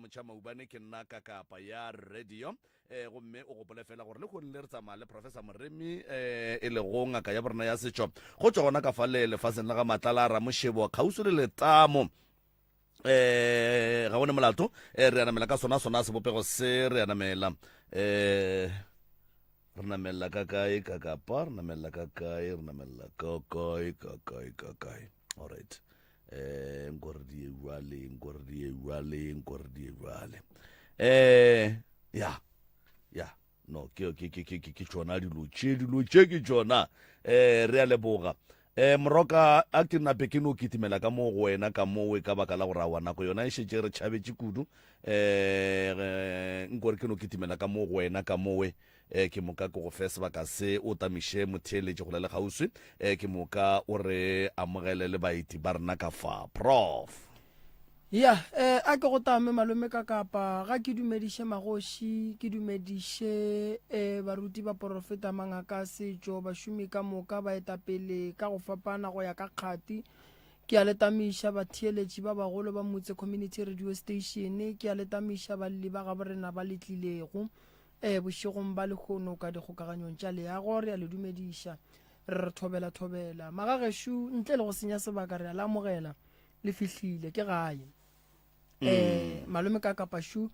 Mochamaubane ke nna ka kapa ya radio gomme o gopole fela gore le go nne re tsamaya le Professor Moremi e le go ngaka ya borena ya setšo go tswa gona ka fa le lefatsheng la ga Matlala a Ramoshebo kgauso le letamo ga gone molato re anamela ka sona sebopego se re anamela re namela ka kae ka kapa re namela ka kae re namela ka kae all right ngordie wale ya no ke tsona dilo tše ke tsona re a leboga moroka a ke nape ke no kitimela ka mo go wena ka mowe ka baka la gore a nako yona e šetse re tšhabetse kudu nkore ke no kitimela ka mo go wena ka mowe ke moka ko go fe sebaka se o tamiše motheeletše go le gauswi ke moka o re amogele le baeti ba rena ka fa prof ya a ke go tame malome ka kapa ga ke dumediše magoši ke dumediše baruti ba porofeta mangaka setšo bašomi ka moka ba etapele ka go fapana go ya ka kgati ke a letamiša batheeletši ba bagolo ba motse community radio station ke a letamiša balli ba gaborena ba letlilego bošegong ba lekgono ka dikgokaganyong tša leago re a le dumediša re thobela magagešo ntle le go senya sebaka re a le amogela le fihlile ke gae malome ka kapašu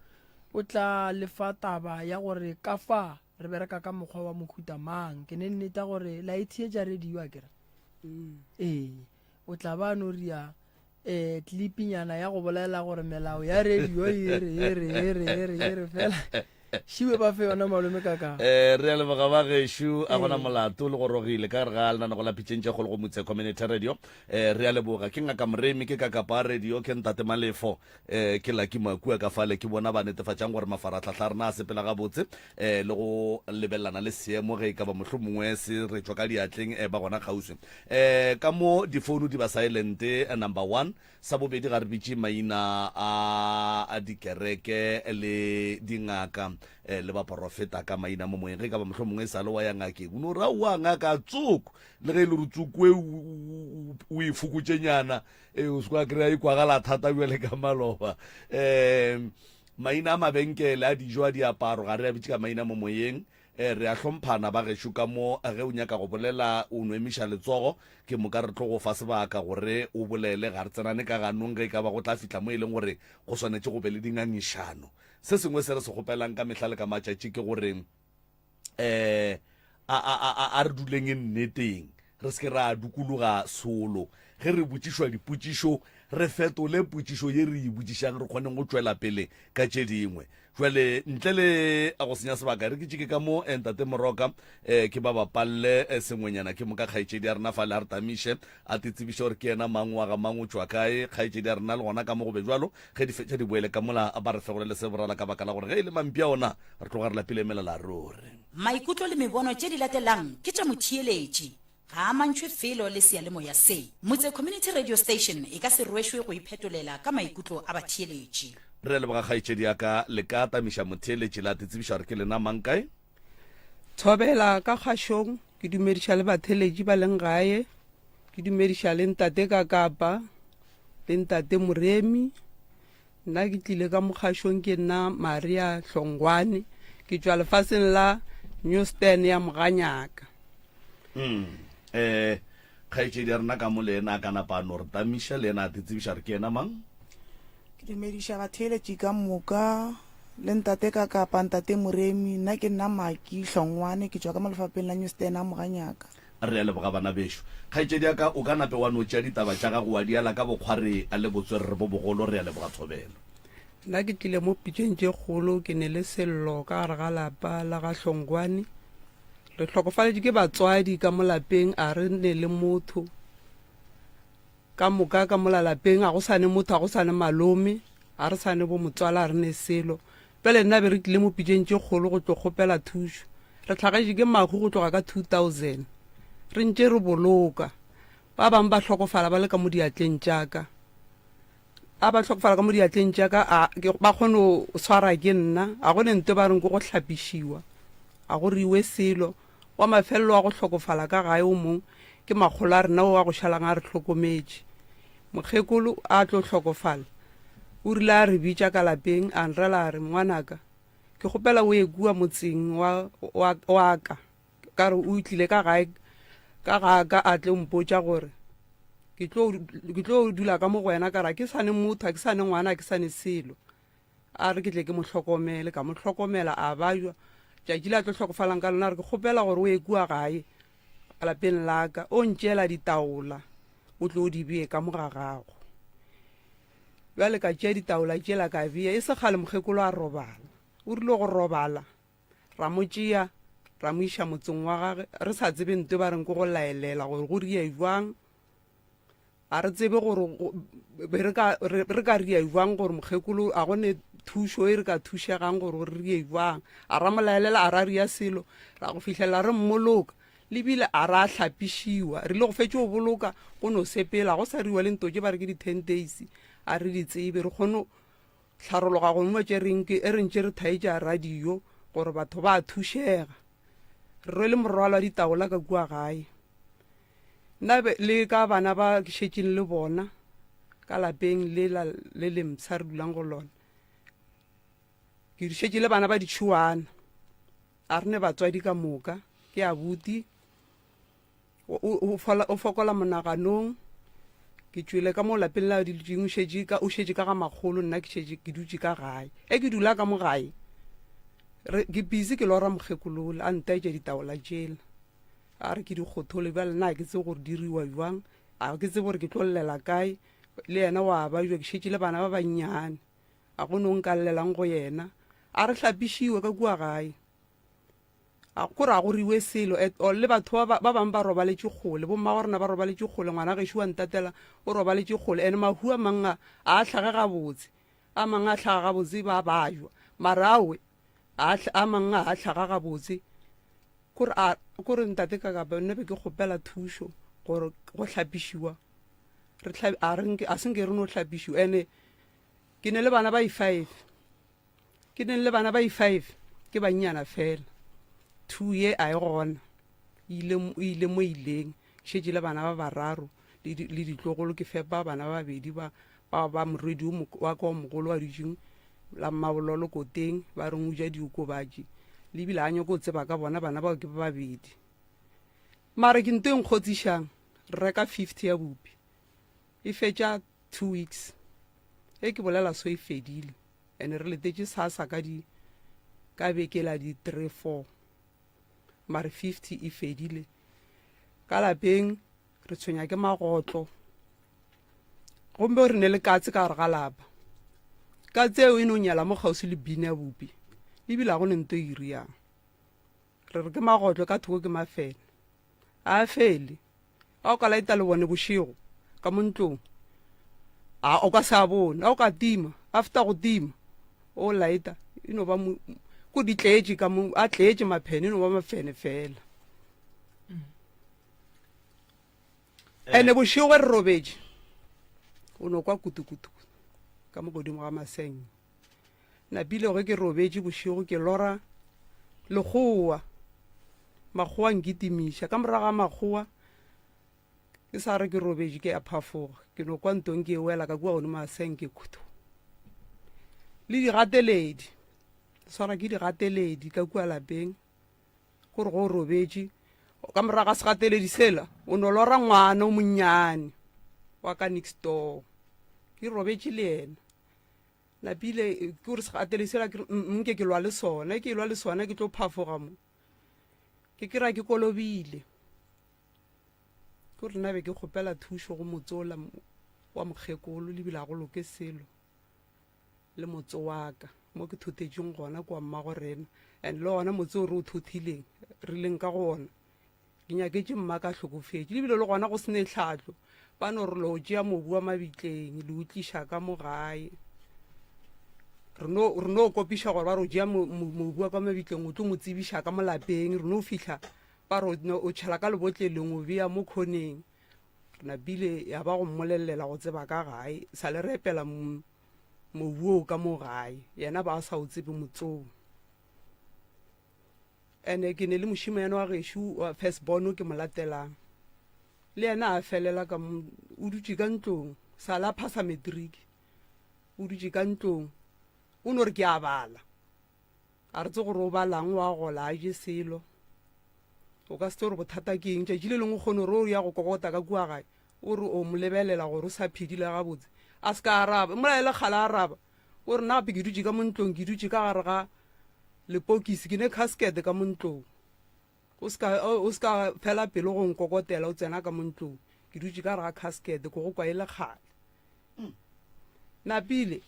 o tla lefa taba ya gore ka fa re bereka ka mokgwa wa mohuta mang ke ne nneta gore la itshetša radio a kere o tla ba no ria clipinyana ya go bolela gore melao ya radio ere fela šiwe ba fe yona malome kaka re a leboga ba gešo a gona molato le gorogile ka re ga lena go la pitšentše go le go motse community radio re a leboga ke ngaka Moremi ke ka kapa radio ke ntate Malefo ke la ke makua ka fale ke bona ba netefatšang gore mafaratlhatlha rena a sepela ga botse le go lebelelana le seemo ge ka ba mohlomongwe se re tswa ka diatleng ba gona kgauswi ka mo difounu di ba silent number 1 sa bobedi ga re bitše maina a dikereke le dingaka le ba profeta ka maina mo moeng ge ka ba mohlomongwe sa le wa ya ngake o no ra wa ngaka tsoko le ge le rutsuku o e fokotsenyana o se kwa kry-a e kwagala thata bjale ka maloba maina a mabenkele a dijo a diaparo ga re a bitše ka maina mo moyeng re a hlomphana ba gešo ka mo ge o nyaka go bolela o no emiša letsogo ke moka re tlo go fa sebaka gore o bolele ga re tsenane ka ganong ge ka ba go tla fitla mo e leng gore go swanetse go be le dingangišano se sengwe se re se gopelang ka mehla le ka matšatši ke gore a re duleng nneteng re se ke re a dukologa solo ge re botšišwa dipotšišo re fetole potšišo ye re e botšišang re kgoneng go tšwela pele ka tše dingwe jwale ntle le a go senya sebaka re ke tšeke ka mo ntate Moroka ke ba bapalle sengwenyana ke moka kgaetšedi a rena fa le a re tamiše a tetsebiše gore ke ena mang wa ga mang o tšwa kae kgaetšedi a rena le gona ka mo go be jwalo ge di fetša di boele ka mola a ba re fegole le seborala ka baka la gore ge e le mampia ona re tloga re lapile emelela ruri maikutlo le mebono tše di latelang ke tša motheeletši ga a mantšhwe felo le sealemoya se motse community radio station e ka se rwešwe go iphetolela ka maikutlo a batheeletši re leboga kgaetšedi yaka le ka tamiša motheeletši la tetsebiša gore ke lena mang kae thobela ka kgašong ke dumediša le batheeletši ba leng gae ke dumediša le ntate ka kapa le ntate Moremi nna ke tlile ka mokgašong ke nna Maria Hlongwane ke tšwa lefaseng la Newstan ya Moganyaka kgaetšedi ya rena ka mo le ena a ka napano re tamiša le ena a tetsebiša gore ke ena mang ke dumediša batheeletši ka moka le ntate ka kapa ntate Moremi nna ke nna Maki Hlongwane ke tšwa ka mo lefapeng la Newstan a Moganyaka re a leboga bana bešo kgaetšedi yaka o ka nape wa no tšea ditaba tša gago wa diala ka bokgware a le botswerere bo bogolo re a leboga thobelo nna ke tlile mo pitšeng tše kgolo ke ne le sello ka gare ga lapa la ga Hlongwane re hlokofaletše ke batswadi ka mo lapeng a re ne le motho ka moka ka mola lapeng a go sane motho a go sane malome a re sane bo motswala a re ne selo pele nna be re tlile mo pitšeng tše kgolo go tlo kgopela thušo re tlhagetše ke mahu go tloga ka 2000 re ntše re boloka ba bangwe ba hlokofala ba le ka mo diatleng tšaka a ba hlokofala ka mo diatleng tšaka ba kgone o swara ke nna a gone nte ba reng ke go hlapišiwa a go riwe selo wa mafelelo a go hlokofala ka gae o mongwe ke makgolo a rena o a go šalang a re hlokometše mokgekolo a tlo hlokofala o rile a re bitša ka lapeng a nrela a re ngwanaka ke kgopela o ye kua motseng wa ka re o tlile ka gae ka gaka a tle mpotša gore ke tlo dula ka mo go wena ka ra ke sane motho ke sane ngwana ke sane selo a re ke tle ke mo hlokomele ka mo hlokomela a bajwa tšatši la tlo hlokofalang ka lona re ke kgopela gore o ye kua gae lapeng la ka o ntšeela ditaola o tlo o di bee ka mo ga gago bjale ka tšea ditaola tšeela ka bea e se kgale mokgekolo a robala o rile go robala ra mo tšea ra mo iša motseng wa gage re sa tsebe nto ba reng ke go laelela gore go ria jwang a re tsebe gore re ka ria jwang gore mokgekolo a gone thušo e re ka thušegang gore re rie jwang a ra mo laelela a ra ria selo ra go fitlhelela re mmoloka lebile a ra hlapišiwa re le go fetse go boloka go no sepela go sa riwa le nto ke ba re ke di-10 days a re di tsebe re kgone tlharologa go mo tše renke e rentše re thaetša radio gore batho ba thušega re rwele morwalo wa ditaola ka kua gae nna le ka bana ba šetšeng le bona ka lapeng le lemsa re dulang go lona ke di šetše le bana ba ditšhuana a re ne batswadi ka moka ke abuti o fokola monaganong ke tšwele ka mo lapeng la dileng o šetše ka ga magolo nna ke dutše ka gae ke dula ka mo gae ke busy ke lora mokgekolola a ntaetša ditaola tšela a re ke dikgothole bjale nna ke tse gore diriwa jwang a ke tse gore ke tlo llela kae le yena wa ba jwa ke šetše le bana ba bannyane a go no nkalelelang go yena a re hlapišiwe ka kua gae a go ra go riwe selo le batho ba bangwe ba robaletše kgole bomma gorena ba robaletše kgole ngwana gešo wa ntatela o robaletše kgole ande mahu a mangwe a tlhage gabotse a mangwe a tlhaga gabotse ba bajwa marawe a mangwe a tlhaga gabotse kore ntate ka kapa nne be ke kgopela thušo gore go hlapišiwa a senke re no hlapišiwa ande ke ne le bana ba i-5 ke bannyana fela 2 ye a e gona ile mo ileng šetše le bana ba bararo le ditlogolo ke fepa bana ba babedi ba morwedi wa ka wa mogolo wa ditšeng la mmabololo koteng ba reng o ja diokobatši lebile a nyako o tseba ka bona bana bao ke ba babedi mare ke nto e nkgotsišang re reka 50 ya bopi e fetša 2 weeks ke bolela so e fedile ande re letetše sasa ka bekela di 3-4 mare 50 e fedile ka lapeng re tshwenya ke magotlo gombe re ne le katse ka re ga lapa ka tseo e no nyala mo kgausi le bine ya bopi ebile a go ne nto iriang re re ke magotlo ka thoko ke mafele a fele a o ka laeta le bone bošego ka mo ntlong o ka sa bone a o ka tima after go tima o laeta e no ba ko di tletše ka mo a tletše maphene no ba mafene fela ene bošego re robetše o no kwa kutukutu ka mo godimo ga maseng napile ge ke robetše bošego ke lora lekgowa makgowa nkitimiša ka moraga makgowa ke sa re ke robetše ke a phafoga ke no kwa ntong ke wela ka kua gone maseng ke khutu le digateledi swara ke digateledi ka kua lapeng gore go robetše ka moraga segateledi sela o no lora ngwana o monnyane wa ka next door ke robetše le yena napile ke gore segateledi sela nke ke lwa le sona ke tlo phafoga mo ke kira ke kolobile ke gore nna be ke kgopela thušo go motsola wa mokgekolo lebile a go loke selo le motso wa ka mo ke thutetšeng gona kwa mmagorena and le gona motse o re o thuthileng re leng ka gona ke nyaketše mma ka hlokofetše lebile le gona go sene tlhatlo ba no re lo tšea mobu wa mabitleng le utliša ka mo gae re no kopiša gore ba re o tšea mobu wa ka mabitleng o tlo mo tsebiša ka molapeng re no fitlha ba re o tšhela ka lebotleleng o bea mo khoneng re napile ya ba go mmolelela go tseba ka gae sa le re epela mobu o ka mo gae yena ba sa o tsebe motsong ene ke ne le mošimanyana wa gešo wa firstborn ke mo latelang le yena a felela ka o dutše ka ntlong sa la phasa matric o dutse ka ntlong o no re ke a bala a re tse gore o balang wa gola a je selo o ka se tse gore bothata ke eng tšatši le lengwe kgone gore o ya go kokota ka kua gae o re o mo lebelela gore o sa phedile gabotse a se ka araba molaele kgale araba o re nna gape ke dutse ka montlong ke dutse ka gare ga lepokisi ke ne casket ka montlong o ska fela pele go nkokotela o tsena ka montlong ke dutse ka gare ga casket ko go kwa e le kgale napile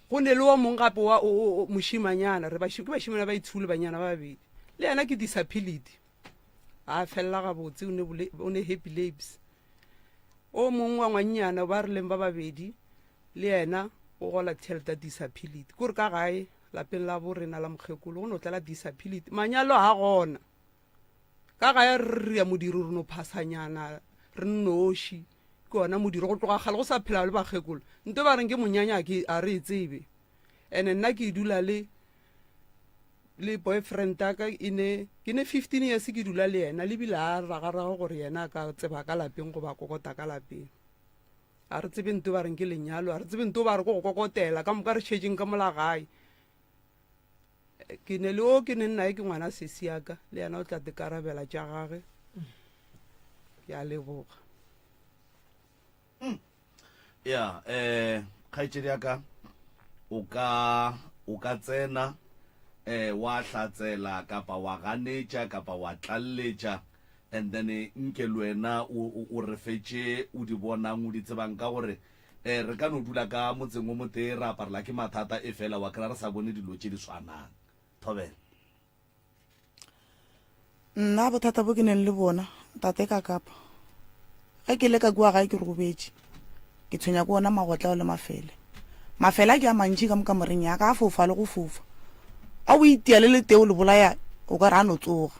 go ne le wa mong gape wa mošimanyana ke bašimana ba itshule banyana ba babedi le yena ke disability a felela gabotse o ne happy labs o mongwe wa ngwannyana ba rileng ba babedi le yena o gola tšhelete disability kore ka gae lapeng la borena la mokgekolo go ne o tlela disability manyalo a gona ka gae re ya modiri re no phasanyana re nnoši ke ona modiri go tloga gale go sa phela le bakgekolo nto ba reng ke monyanya a re tsebe ene nna ke dula le boyfriend aka ke ne 15 years ke dula le yena le bile a ragaraga gore yena a ka tseba ka lapeng go ba kokota ka lapeng a re tsebe nto ba reng ke lenyalo a re tsebe nto ba re ko go kokotela ka moka re tšhetšeng ka mola gae ke ne le o ke ne nnae ke ngwana sesiaka le yena o tla tekarabela tša gage ke a leboga ya kgaetšedi yaka o ka tsena wa hlatsela kapa wa ganetša kapa wa tlalletša and then nke le wena o re fetše o di bonang o di tsebang ka gore re ka no dula ka motseng o motee re aparela ke mathata e fela wa kry re sa bone dilo tše di swanang Thobela. nna bothata bo ke neng le bona tate ka kapa ge ke le ka kua gae ke re gobetše ke tshwenya ke ona magotla o le mafele a ke a mantši ka moka moreng yaka a fofa le go fofa a o itia le teo le bolaya o ka re a no tsoga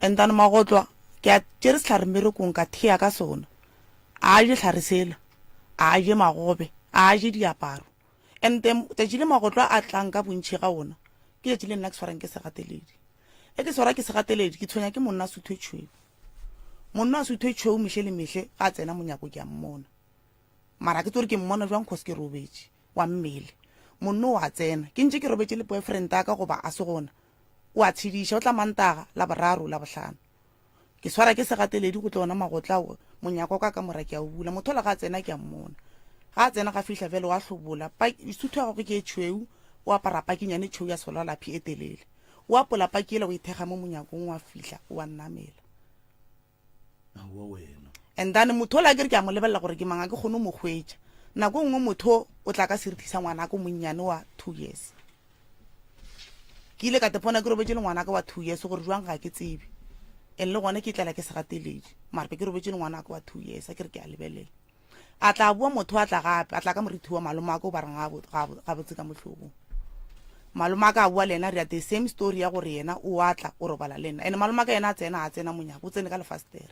and then magotlwa ke a tšere setlhare mmerekong ka thea ka sona a je tlhare sela a je magobe a je diaparo and then tšatši le magotlwa a tlang ka bontšhi ga ona ke tšatši le nna ke swarang ke segateledi ke swara ke segateledi ke tshwenya ke monna a sutho tšhweu monna a sutho tšhweu mehle le mehle ga a tsena monyako ke a mmona mara ke tsore ke mmona jwang cause ke robetše wa mmele monno wa tsena ke ntse ke robetse le boyfriend aka goba a se gona o a tshediša o tla mantaga la boraro la bohlano ke swara ke segateledi go tlona magotla monyako ka mora ke a o bula motho la ga tsena ke a mmona ga tsena ga fihla fela wa hlobola suthu ya go ke tšhweu o apara pakinyane tšhweu ya sola laphi e telele o apola pakile go ithega mo monyakong wa fihla o a nnamela and then motho la ke a mo lebelela gore ke manga ke kgone mo hwetša nako nngwe motho o tla ka serithisa ngwana ko monnyane wa 2 years ke ile ka tepona ke robetse le ngwana ka wa 2 years gore jwang ga ke tsebe en le gona ke tlela ke segateledi mara ke robetse le ngwana ka wa 2 years a ke re ke a lebelela a tla bua motho a tla gape a tla ka morithi wa malomaka o ba reng ga botse ka mohlogong malomaka a bua le ena re ya the same story ya gore yena o atla o robala le nna ene malomaka yena a tsena monyako o tsene ka lefastere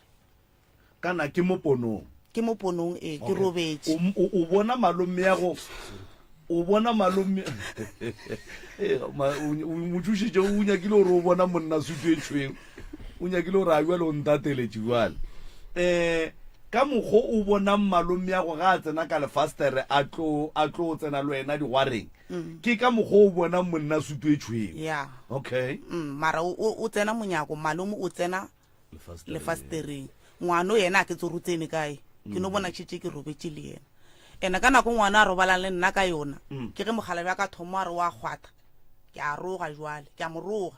kana ke mo ponong ke robetse o bona malome ya go o bona malome mo thušitše o nyakile gore o bona monna suthu e tšhweng o nyakile gore a bjale o ntateletše jale ka mokgo o bonang malome ya go ga a tsena ka lefastere a tlo tsena le wena digwareng ke ka mokgo o bonang monna suthu e tšhweng ya okay mara o tsena monyako malome o tsena lefastereng ngwana yena a ke tso rutsene kae ke no bona tšhetse ke robetse le yena ena ka nako ngwana a robalang le nna ka yona ke ge mogala bja ka thomo a re wa kgwatha ke a roga jwale ke a moroga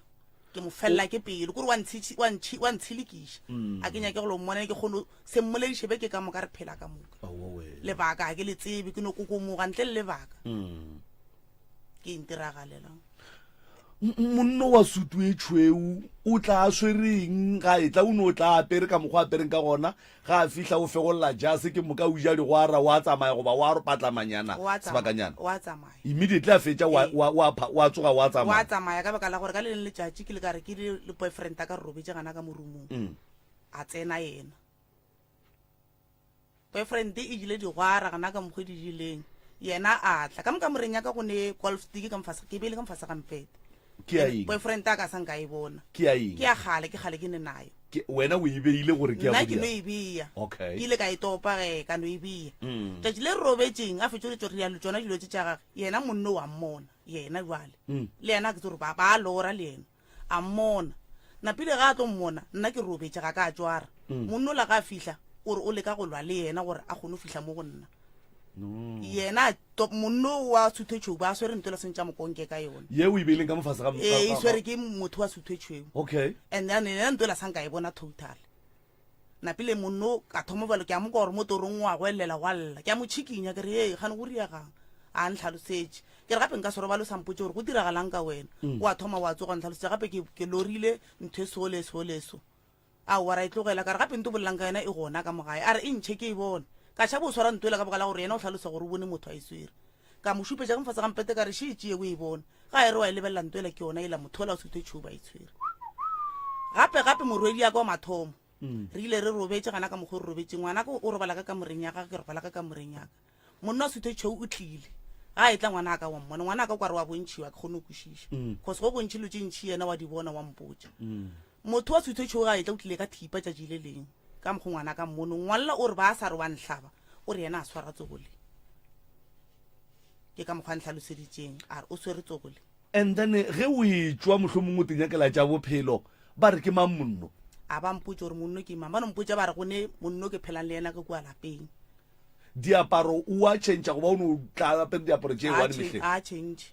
ke mo felela ke pele kore wa ntshilikiša a ke nyake go lo mmone ke kgone se mmoledišebe ke ka moka re phela ka moka lebaka a ke le tsebe ke no kokomoga ntle le lebaka ke intiragalelang monno wa suthu e tšhweu o tla a swereng ga e tla o ne o tla apere ka mokgwa apereng ka gona ga a fihla o fegolola jase ke moka o ja digwara wa tsamaya goba wa patlamanyana sebakanyana immediately a fetša wa tsoga wa tsamaya ka baka la gore ka le leng letšatši ke le kare ke le boyfriend a ka re robetse gana ka morumong a tsena yena boyfriend e jile digwara gana ka mokgwe di jileng yena a tla ka moka moreng ya ka go ne golf stick ke beile ka mfasa gampete boyfriend a ka sanka e bona ke a gale ke ne nayo wena o e beile gore ke ya nna ke no bodia e beya okay ke ile ka e topa ge ka no e beya tšatši le re robetseng a fetšoletso re yalo tsona dilo tse tša gage yena monno wa mmona yena jale le yena ke tse gore ba lora le yena a mmona napile ga a tlo mmona nna ke robetse ga ka a tswara monno la ga a fihla ore o leka go lwa le yena gore a kgone go fihla mo go nna yena monno wa suthetšheu ba swere ntola sentša mokonke ka yone ye o e beileng ka mofase ee e swere ke motho wa suthetšheu okay and then yena ntola sanka e bona total napile monno ka thomo balo ke a moka gore mo torong wa go elela wa lla ke a mo tšhikinya ke re ee gane go riagang a ntlhalosetše ke re gape nka soro ba lo sampotse gore go diragalang ka wena wa thoma wa tsoga ntlhalosetše gape ke lorile ntho e soleso a wa ra e tlogela ka re gape nto bolelang ka yena e gona ka mogae a re e ntšhe ke e bone ka tšhabo o swara ntoela ka boka la gore yena o tlhalosa gore o bone motho a e swere ka mo šupetša ka mofatsa gampete ka re šeetšee o e bone ga e re wa e lebelela ntoela ke yona ela motho ola o suthetšheo ba e tshwere gape morwedi ya ka wa mathomo re ile re robetse gana ka mokgwa re robetse ngwana o robala ka kamoreng ya ka ke robala ka kamoreng ya ka monna wa suthetšheo o tlile ga e tla ngwana ka wa mmona ngwana ka kwa re wa bontšhiwa ke kgone go kwešiša cause go bontšhi lo tše ntšhi yena wa di bona wa mpotša motho wa suthetšheo ga e tla o tlile ka thipa tšatši le leng ka mokgwa ngwana ka mmono ngwalela o re ba a sa re wa ntlhaba o re yena a swara tsogole ke ka mokgwa ntlhaloseditšeng a re o swere tsogole and then ge o e tswa mohlomong o tenyakela tša bophelo ba re ke mang monno a ba mpotse gore monno ke mang ba no mpotsa ba re gone monno ke phelang le yena ke kua lapeng diaparo o a change go ba o no tla apere diaparo tše one mehleng a change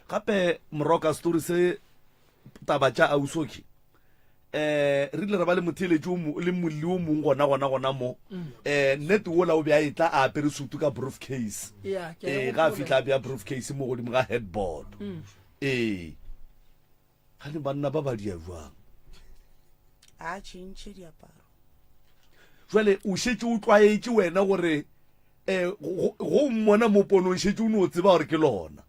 gape moroka story se taba tša ausoki re ile re ba le motheletši le molli o mongwe gona mo nnete wola o be a e tla a apere sutu ka brief case ga a fitlha a beya brief case mo godimo ga headboard ee ga ne banna ba dia jwang a change diaparo jwale o šetse o tlwaetse wena gore go mmona mo ponong šetse o ne o tseba gore ke lona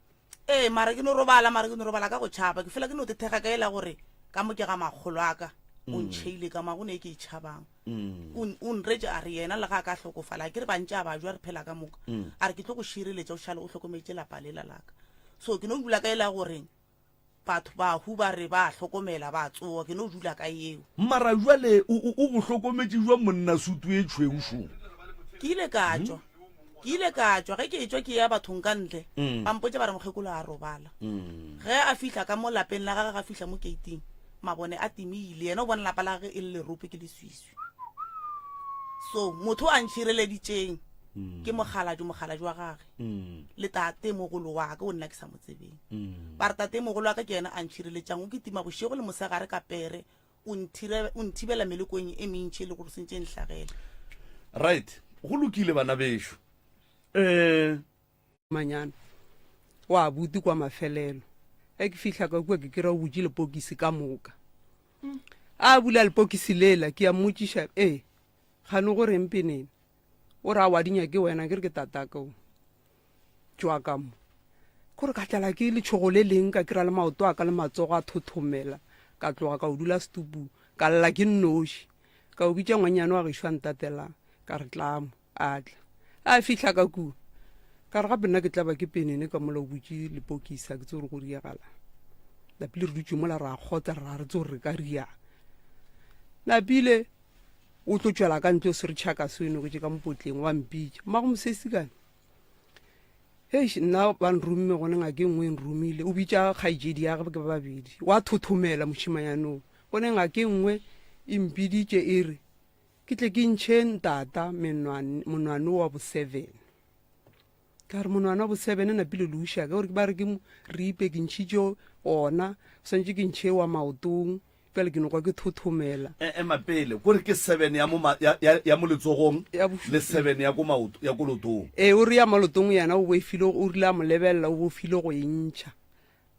mara ke no robala ka go tšhaba ke fela ke no tethega ka ela gore ka mo ke ga magolo aka o ntšheile ka magone e ke itšhabang o nretse a re yena le ga ka hlokofala ke re bantše a ba jwa re phela ka moka a re ke tlo go šireletša o šale o hlokometse lapa lela laka so ke no dula ka ela goreng batho ba hu ba re ba hlokomela ba tsoa ke no dula ka eo mara jwale o go hlokometse jwa monna sutu e tšhweušo ke ile ka tswa ge ke etswa ke ya bathong ka ntle ba mpotse ba re mokgekolo a robala ge a fihla ka mo lapeng la gage ga fihla mo gating mabone a timile yena o bona lapa la gage e le rope ke leswiswi so motho a ntšhireleditšeng ke mogala jwa gage le tate mogolo wa ka o nna ke sa mo tsebeng ba re tate mogolo wa ka ke yena a ntšhireletšang o ke tima bošego le mosegare ka pere o nthibela melekong e mentšhi le gore sentše ntlhagela right go lokile bana bešo manyana wa buti kwa mafelelo ke fihla ka kua ke kry-a o botse lepokisi ka moka a bula lepokisi lela ke ya mmotšiša gane gore empenene o re a wadinya ke wena ke re ke tatako tswa ka mo kore ka tlala ke letšhogo le leng ka kry-a le maoto a ka le matsogo a thothomela ka tloga ka o dula stupu ka lla ke nnoši ka o bitša ngwanyane wa gešwa ntatelang ka re tlamo a tla a fihla ka kua ka re gape nna ke tlaba ke penene ka mola o botse lepokisa ke tse gore go riagala lapile re dutse mola ra kgotsa ra re tse gore re ka riaga lapile o tlo tšwela ka ntle o se re tšhaka seno go tse ka mopotleng wa mpitša mmago mosesi kane nna ba nrumme gone ngake nngwe nrumile o bitša kgaijedi ya gage ke ba babedi wa thothomela mošimanyanong gone ngake nngwe e mpiditše e re ke tle ke ntšhe ntata monwane wa bo 7 ka re monwana wa bo 7 napile le ušaka gore ba re ke re ipe ke ntšhitše ona swantše ke ntšhe wa maotong pele ke nokwa ke thothomela mapele kore ke 7 ya mo letsogong le 7 ya ko lotong o re ya malotong yana o boefile o rile a mo lebelela o bofile go e ntšha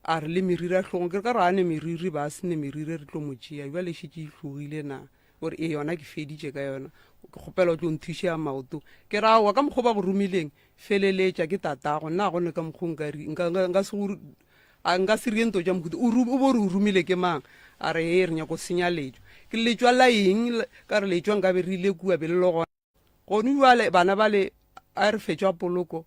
a re le meriri a tlhogong ke re ka re ane meriri ba sene meriri re tlo motšea jwa le šetse e tlogile na gore yona ke feditše ka yona ke kgopela o tlo nthuše ya maoto ke ra wa ka mokgwa ba go romileng feleletša ke tatago nna gone ka mokgwa nka se rie nto tša mohuta o bo re o rumile ke mang a re re nyako senya letšwa ke letšwa la eng ka re letšwa nka be re ile kua be le le gona gone jale bana bale a re fetšwa poloko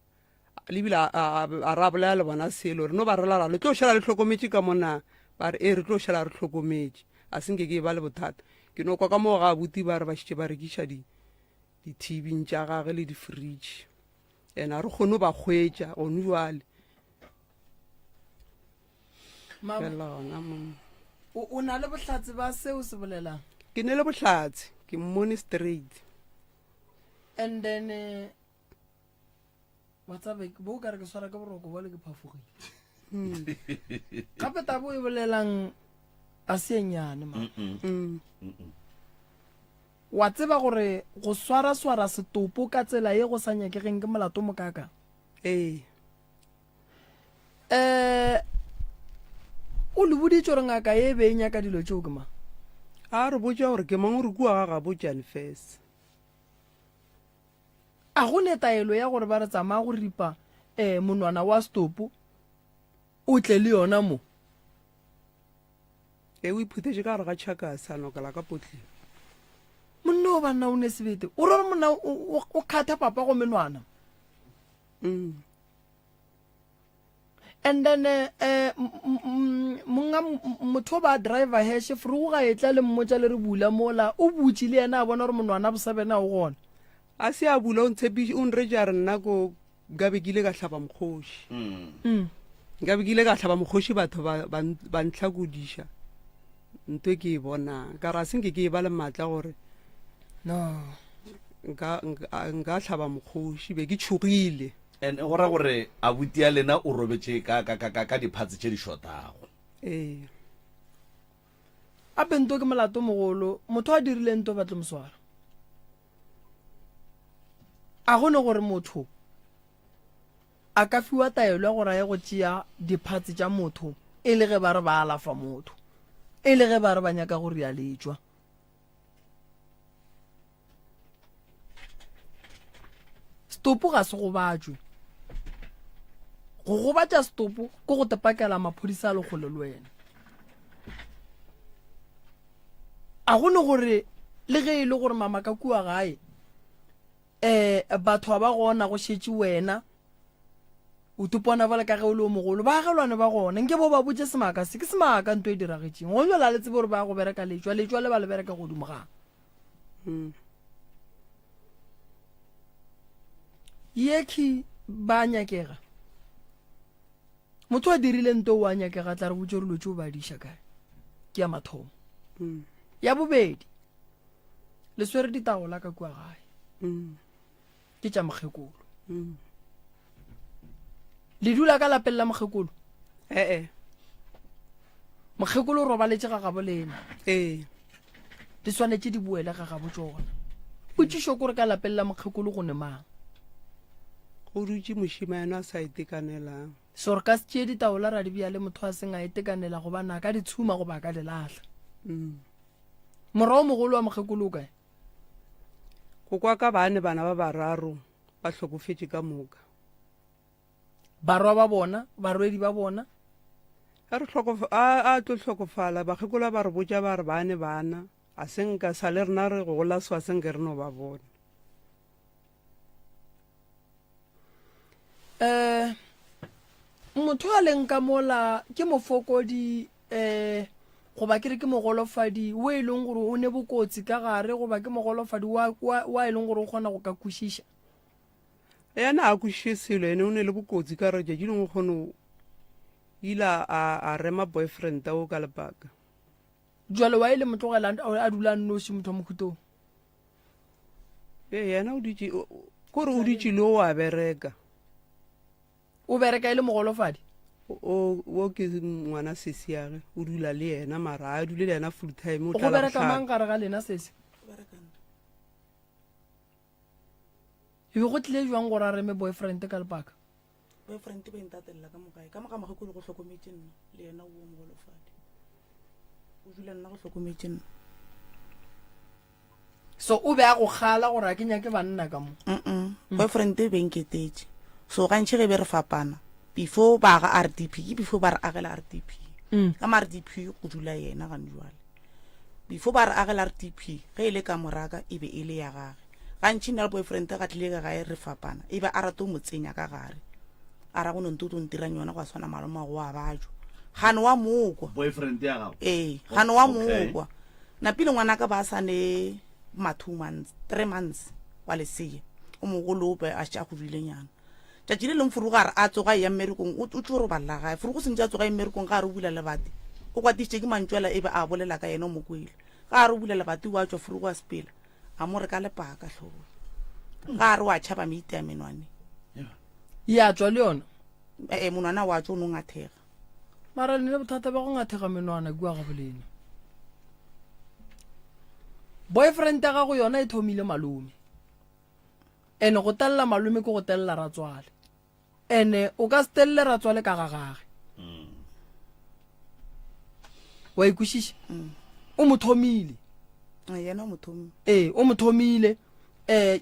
lebile a rabolela le bona selo re no ba rela ra le tlo šala le tlhokometše ka mona ba re re tlo šala re tlhokometše a senke ke ba le bothata ke no kwa ka mo ga abuti ba re ba šitše ba rekiša di-tv tša gage le di-fridge and a re kgone ba hwetša gone jwale fela gona mo o na le bohlatse ba seo se bolelang ke ne le bohlatse ke mmone straight and then watsabe bo ka re ke swara ka boroko ba le ke phafogile gape tabo e bolelang a se nyane ma wa tseba gore go swara setopo ka tsela ye go sa nyakegeng ke molato mokaka o le boditse gore ngaka e be e nyaka dilo tšeo ke ma a re botša gore ke mang o re kua ga botšane first a go ne taelo ya gore ba re tsamaya go ripa monwana wa stopo o tle le yona mo o iphutetse ka gare ga tšhakasa nokela ka potleng monna o banna o ne sebete o re monna o kgatha papa go menwana and then monga motho ba driver heshe fru ga etla le mmotsa le re bula mola o butsi le yena a bona gore monwana bosabena o gona a se a bula o ntshepiše o nreja re nna ko nkabekile ka tlhaba mokgoši nkabekile ka tlhaba mokgoši batho ba ntlhakodiša ntwe ke e bonang ka ra senke ke e ba le maatla gore no nka tlhaba mokgoši be ke tšhogile and go ra gore abuti ya lena o robetse ka diphatse tše di shotago a pento ke molato mogolo motho a dirile nto batle moswara a gone gore motho a ka fiwa taelo ya gore a ye go tšea diphatse tša motho e le ge ba re ba alafa motho e le ge ba re ba nyaka gore ya letswa stopo ga se go batšwe go gobatša stopo ko go tepakela maphodisa a legole le wena a gone gore le ge e le gore mamaka kua gae batho ba gona go šetše wena o tupona ba le ka ge o le o mogolo ba agelwane ba gona nke bo ba botse semaka se ke semaka nto e diragetšeng go jola le tsebe gore ba go bereka letswa le ba le bereka godimo gang yeki ba nyakega motho a dirile nto o a nyakega tla re botse re lotse o ba diša kae ke ya mathomo ya bobedi le swere ditagola ka kua gae ke tša mokgekolo le dula ka lapeng la mokgekolo mokgekolo o robaletse ga gabo lena di swanetse di boele ga gabo tsona o tšišo kore ka lapeng la mokgekolo go ne mang go dutse mošimane a sa itekanelang so re ka se tšee ditaola ra di bja le motho a seng a itekanela go bana ka ditshuma go ba ka dilatlha morao mogolo wa mokgekolo o kae go kwa ka bane bana ba bararo ba hlokofetše ka moka barwa ba bona barwedi ba bona a tlo hlokofala bakgekola ba re botša ba re bane bana a senka sa le rena re go gola swa senke re no ba bona motho a leng ka mola ke mofokodi goba ke re ke mogolofadi o e leng gore o ne bokotsi ka gare goba ke mogolofadi wa e leng gore o kgona go ka kwešiša yana a kwešiše selo ene o ne le bokotsi ka re tšatši lengwe kgone ile a rema boyfriend o ka lepaka jwale wa e le motlogela a dula nnoši motho wa mokhutong yena kore o ditše le o a bereka o bereka e le mogolofadi o ke ngwana sesiage o dula le yena mara a dule le yena full time go bereka mang gare ga lena sese e be go tlile jwang gore a reme boyfriend ka lepaka boyfriend ba intatelela ka mokae ka moka mogekolo go hlokometse nna le yena o mogolofadi o dula nna go hlokometse nna so o be a go kgala gore a ke nyake banna ka mo boyfriend e benketetse so gantšhe ge be re fapana before ba ga RDP before ba re agela RDP ka ma RDP go dula yena gane jwale before ba re agela RDP ge e le ka moraka e be e le ya gage gantšhe nna le boyfriend ga tlile ka gae re fapana e be a rate o mo tsenya ka gare a ra go nontoto ntirang yona go a tshwana maloma go a bajo gane wa mokwa boyfriend ya gago gane wa mokwa napile ngwana ka ba sane 3 months wa lesea o mogolope a tša go bilenyana tšatši le leng furuga a tsoga ya mmerekong o tšo ro balla gae furugo sentse a tsoga ya mmerekong ga re bula lebati o kwatišitše ke mantšwela ebe a bolela ka yena o mokwele ga re bula lebati wa tšwa furugo a sepela a mo re ka lepaka tlhogo ga re wa tšhaba meite ya menwane ya tswa le yona monwana wa tšo o no ngathega mara le bothata ba go ngathega menwana kua ga bolena boyfriend ya gago yona e thomile malome ene go telela malome ke go telela ratswale ene o ka se telele ratswale ka ga gage wa ikušiša o mo thomile yena o mothomi o mo thomile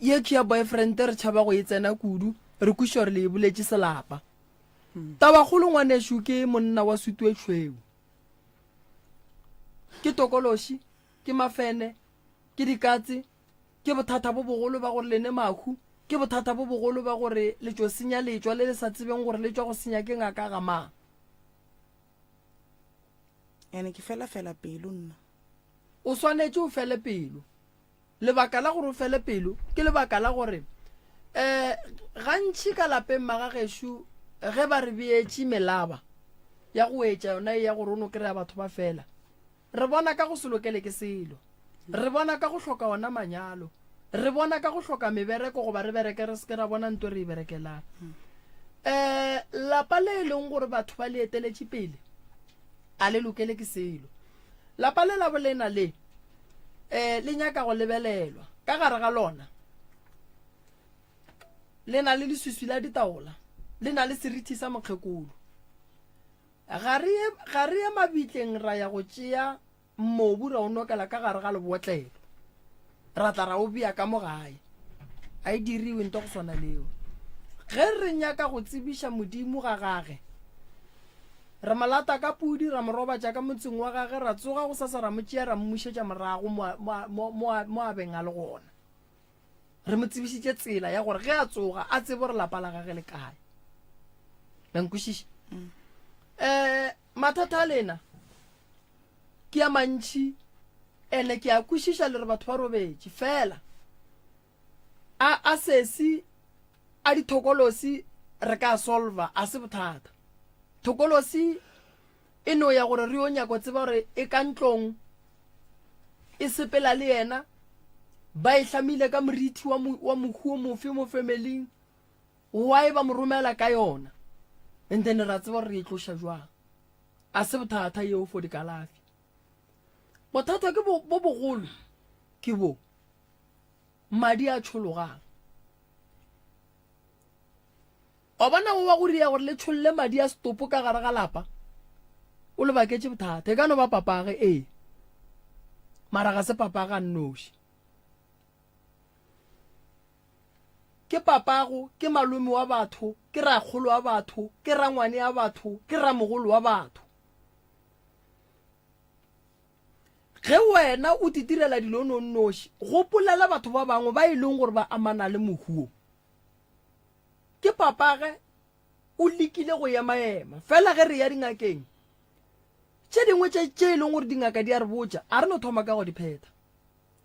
ye kia boyfriend re tšhaba go e tsena kudu re kuša re le boletše selapa tabagolo ngwanešo ke monna wa sutwe tšhweu ke tokološi ke mafene ke dikatse ke bothata bo bogolo ba gore lene mahu ke bothata bo bogolo ba gore le tšo senya letšwa le le sa tsebeng gore le tšwa go senya ke ngaka ga mang ene ke fela pelo nna o swanetše o fele pelo lebaka la gore o fele pelo ke lebaka la gore gantši ka lapeng magagešo ge ba re beetše melaba ya go etša yona ya gore o no kry-a batho ba fela re bona ka go se lokele ke selo re bona ka go hloka ona manyalo re bona ka go hloka mebereko goba re bereke re seke ra bona nto re e berekelang lapa le e leng gore batho ba le eteletše pele a le lokele ke selo lapa le la bolena le nyaka go lebelelwa ka gare ga lona le na le leswiswi la ditaola le na le serithi sa mokgekolo ga re ye mabitleng ra ya go tšea mobu ra o nokela ka gare ga lebotlelo ra tla ra o bea ka mo gae a e diriwe nto go swana leo ge re nyaka go tsebiša modimo ga gage re malata ka pudi ra moroba ka motseng wa gage ra tsoga go sasa ra mo tšea ra mmušetša morago mo a beng a le gona re mo tsebišitše tsela ya gore ge a tsoga a tsebe gore lapa la gage le kae bankwešiša mathata a lena ke a mantši ene ke a kwešiša le re batho ba robetše fela a sesi a dithokolosi re ka solva a se bothata thokolosi e no ya gore re yo nyako tseba gore e ka ntlong e sepela le yena ba e hlamile ka moriti wa mohu o mofe mo familing wa e ba mo romela ka yona and then ra tseba gore re e tloša jwang a se bothata yeo for dikalafi bothata ke bo bogolo ke bo madi a tšhologang o bona o wa go ria gore le tšholle madi a stopo ka gare ga lapa o le baketše bothata e ka no ba papage mara ga se papaga nnoši ke papago ke malome wa batho ke ragolo wa batho ke rangwane ya batho ke ramogolo wa batho ge wena o titirela dilo nonnoši go polela batho ba bangwe ba e leng gore ba amana le mohuo ke papage o lekile go ema fela ge re ya dingakeng tše dingwe tše e leng gore dingaka di a re botša a re no thoma ka go di pheta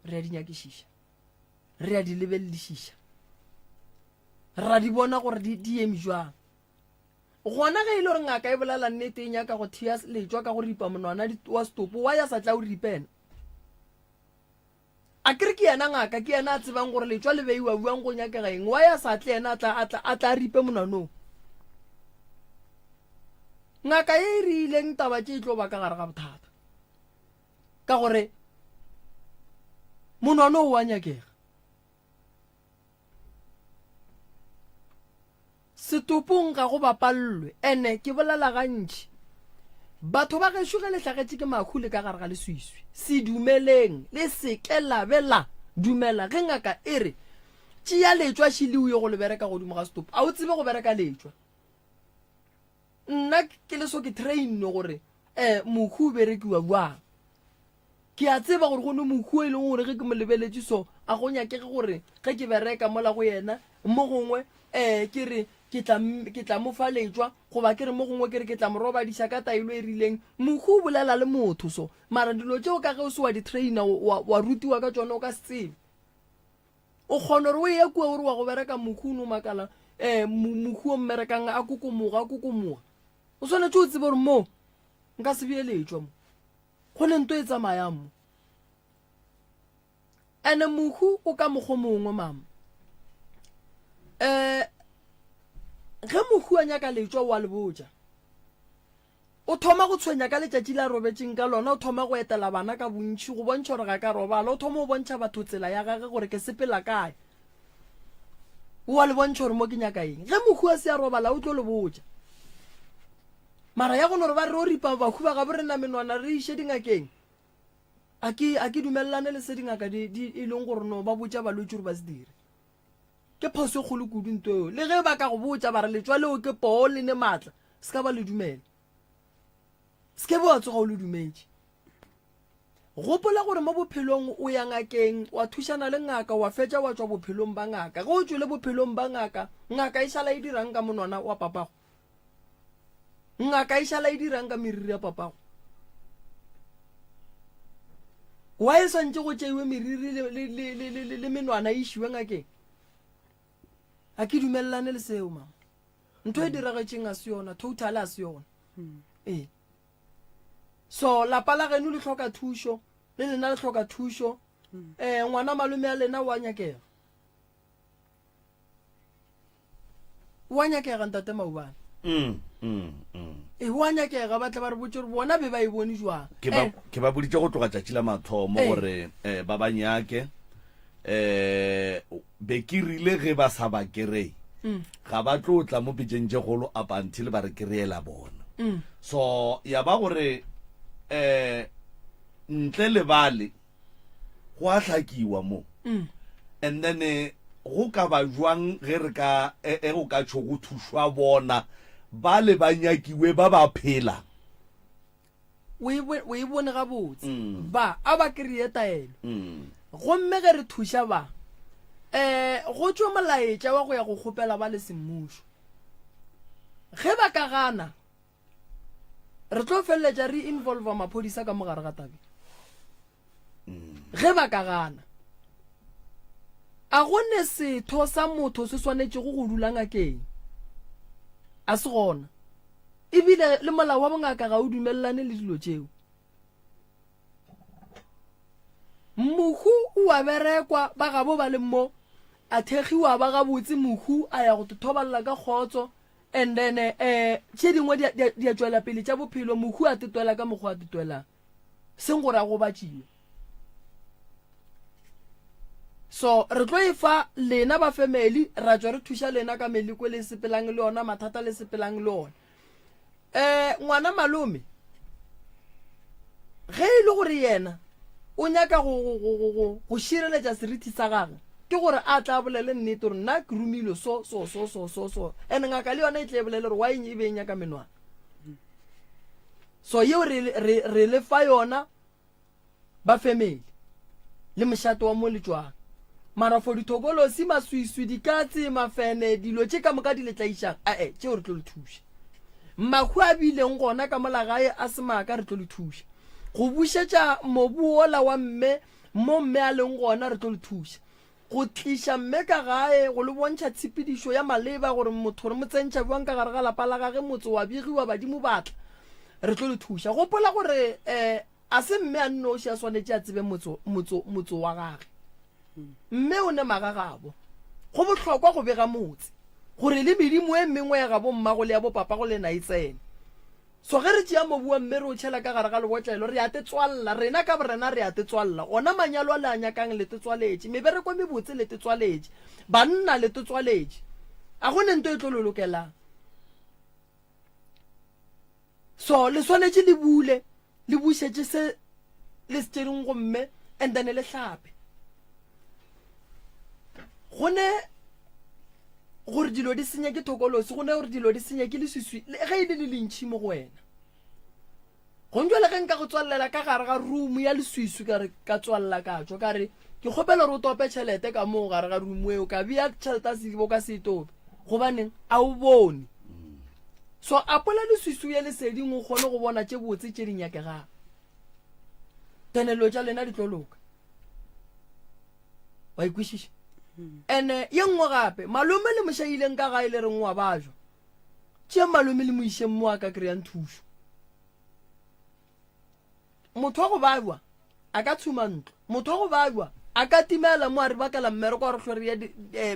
re a di nyakišiša re a di lebelelišiša ra di bona gore di eme jwang gona ge e le gore ngaka e bolela nnete e nyaka go thea letšwa ka go ripa monwana wa stopo wa ya sa tla o ripena a kere ke yena ngaka ke yena a tsebang gore letšwa le beiwa buang go nyakega eng wa ya sa tle yena a tla ripe monwanong ngaka ye e rileng taba tše e tlo ba ka gare ga bothata ka gore monwana o wa nyakega setopong ga go bapallwe ene ke bolela gantši batho ba gešo ge le hlagetše ke makhule ka gare ga leswiswi se dumeleng le seke labela dumela ge ngaka e re tšea letšwa šileo ye go le bereka godimo ga stopo a o tsebe go bereka letšwa nna ke leso ke trainne gore mohu o berekiwa buang ke a tseba gore go ne mokhu e leng gore ge ke mo lebeletse so a go nyakege gore ge ke bereka mola go yena mo gongwe ke re ke tla mo fa letswa goba ke re mo gongwe ke re ke tla mo robadisa ka taelo e rileng mokhu o bolela le motho so mara dilo tseo ka ge o se wa di-trainer wa rutiwa ka tsone o ka se tsebe o kgona gore o ye kua gore wa go bereka mokhu o ne o makala mokhu o mmerekang a kokomoga o tshwanetse o tsebe gore mo nka se beeletswa mo go ne nto e tsamayang mo ene mokhu o ka mokgo mongwe mama ge mokhu a nyaka letswa wa le boja o thoma go tshwenya ka letšatši la robetseng ka lona o thoma go etela bana ka bontšhi go bontšha gore ga ka robala o thoma o bontšha batho tsela ya gage gore ke sepela kae wa le bontšha gore mo ke nyaka eng ge mokhu a se a robala o tlo le boja mara ya gone gore ba re o ripa bakhu ba gabo re na menwana re iše dingakeng a ke dumelelane le se dingaka di e leng gore no ba botša balwetse gore ba se dire ke phoso kgolo kudu nto eo le ge ba ka go botša ba re letswa leo ke poo le ne maatla se ka ba le dumela se ke bo wa tsoga o le dumetse gopola gore mo bophelong o ya ngakeng wa thušana le ngaka wa fetša wa tswa bophelong ba ngaka ge o tswile bophelong ba ngaka ngaka e šala e dirang ka monwana wa papago ngaka e šala e dirang ka meriri ya papago wa e swantse go tšeiwe meriri le menwana e išiwe ngakeng a ke dumelelane le seo mama ntho e diragetšeng a se yona total a se yona so lapa la geno le tlhoka thušo le lena le tlhoka thušo ngwana malome a lena wa nyakega ntate Maubane wa nyakega ba tla ba re botse gore bona be ba e bone jwang ke ba boditse go tloga tšatši la mathomo gore ba ba nyake be ke rile ge ba sa ba kerei ga ba tlo tla mo pitšeng tše golo up until ba re kereela bona so ya ba gore ntle le bale go a hlakiwa mo and then go ka ba jwang ge re ka go ka tšho go thušwa bona ba le ba nyakiwe ba ba phela o e bone gabotse ba a ba kry-e taelo gomme ge re thuša ba go tšwe molaetša wa go ya go kgopela ba le semmušo ge ba ka gana re tlo feleletša re involva maphodisa ka mogare ga tabe ge ba ka gana a gone setho sa motho se swanetše go dula ngakeng a se gona ebile le molao wa bongaka ga o dumelelane le dilo tšeo mokhu o a berekwa ba gabo ba le mo a thegiwa ba gabotse mokhu a ya go thobalela ka kgotso and then tše dingwe di a tšwela pele tša bophelo mokhu a tetwela ka mokgwa a tetwelang seng gore a go batšiwe so re tlo e fa lena ba family ra tswa re thuša lena ka meleko le sepelang le ona mathata le sepelang le ona ngwana malome ge e le gore yena o nyaka go šireletša seriti sa gagwe ke gore a tla bolele nnete gore nna ke romile so and ngaka le yona e tle bolele gore wa eng e be nyaka menwana so yeo re le fa yona ba family le mošato wa mo letswang mara for dithokolosi maswiswi dikatse mafene dilo tše ka moka di letlaišang tšeo re tlo le thuša mmakhu a bileng gona ka molagae a semaka re tlo le thuša go bušetša mobu ola wa mme mo mme a leng gona re tlo le thuša go tliša mme ka gae go le bontšha tshepedišo ya maleba gore motho re mo tsentšha buang ka gare ga lapa la gage motse wa begiwa badimo batla re tlo le thuša gopola gore a se mme a nnoši a swanetše a tsebe motse wa gage mme o ne magagabo go bohlokwa go bega motse gore le medimo e mengwe ya gabo mmago le ya bopapa go lena e tsene so ge re tšea mobu wa mme re o tšhela ka gare ga lebotlelo re a tetswalela rena ka borena re a tetswalela ona manyalo a le a nyakang le tetswaletše mebereko mebotse le tetswaletše banna le tetswaletše a gone nto e tlo lolokelang so le swanetše le bule le bušetše se le se tšereng go mme and then le hlape gone gore dilo di senya ke thokolosi gone gore dilo di senya ke leswiswi ge e le lentšhi mo go wena go ntjole ge nka go tswalela ka gare ga room ya leswiswi ka re ka tswalela ka tšo ka re ke kgopela re o tope tšhelete ka moo gare ga room eo ka bea tšhelete a sedibo ka se tope gobaneng a o bone so apola leswiswi ya leseding o kgone go bona tše botse tše dinyakegang tenelo tša lena di tlo loka wa ikwešiša ene ye nngwe gape malome le mošaileng ka gae le reng wa bajwa tšee malome le moišeng mo a ka kry-ang thušo motho wa go bajwa a ka tshuma ntlo motho wa go bajwa a ka timela mo a re bakela mmereko wa re tlhore ya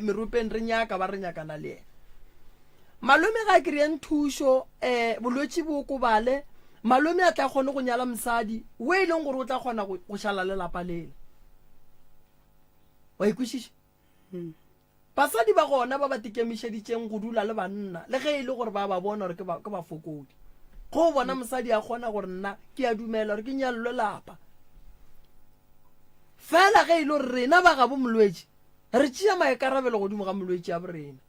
meropeng re nyaka ba re nyakana le ena malome ga a kry-ang thušo bolwetši bo okobale malome a tla kgone go nyala mosadi o e leng gore o tla kgona go šala lelapa lela wa ikwešiša basadi ba gona ba ba tikemišeditšeng go dula le banna le ge e le gore ba ba bona gore ke bafokodi go bona mosadi a kgona gore nna ke a dumela gore ke nyalelwe lapa fela ge e le gore rena ba gabo molwetši re tšea maekarabelo godimo ga molwetši a borena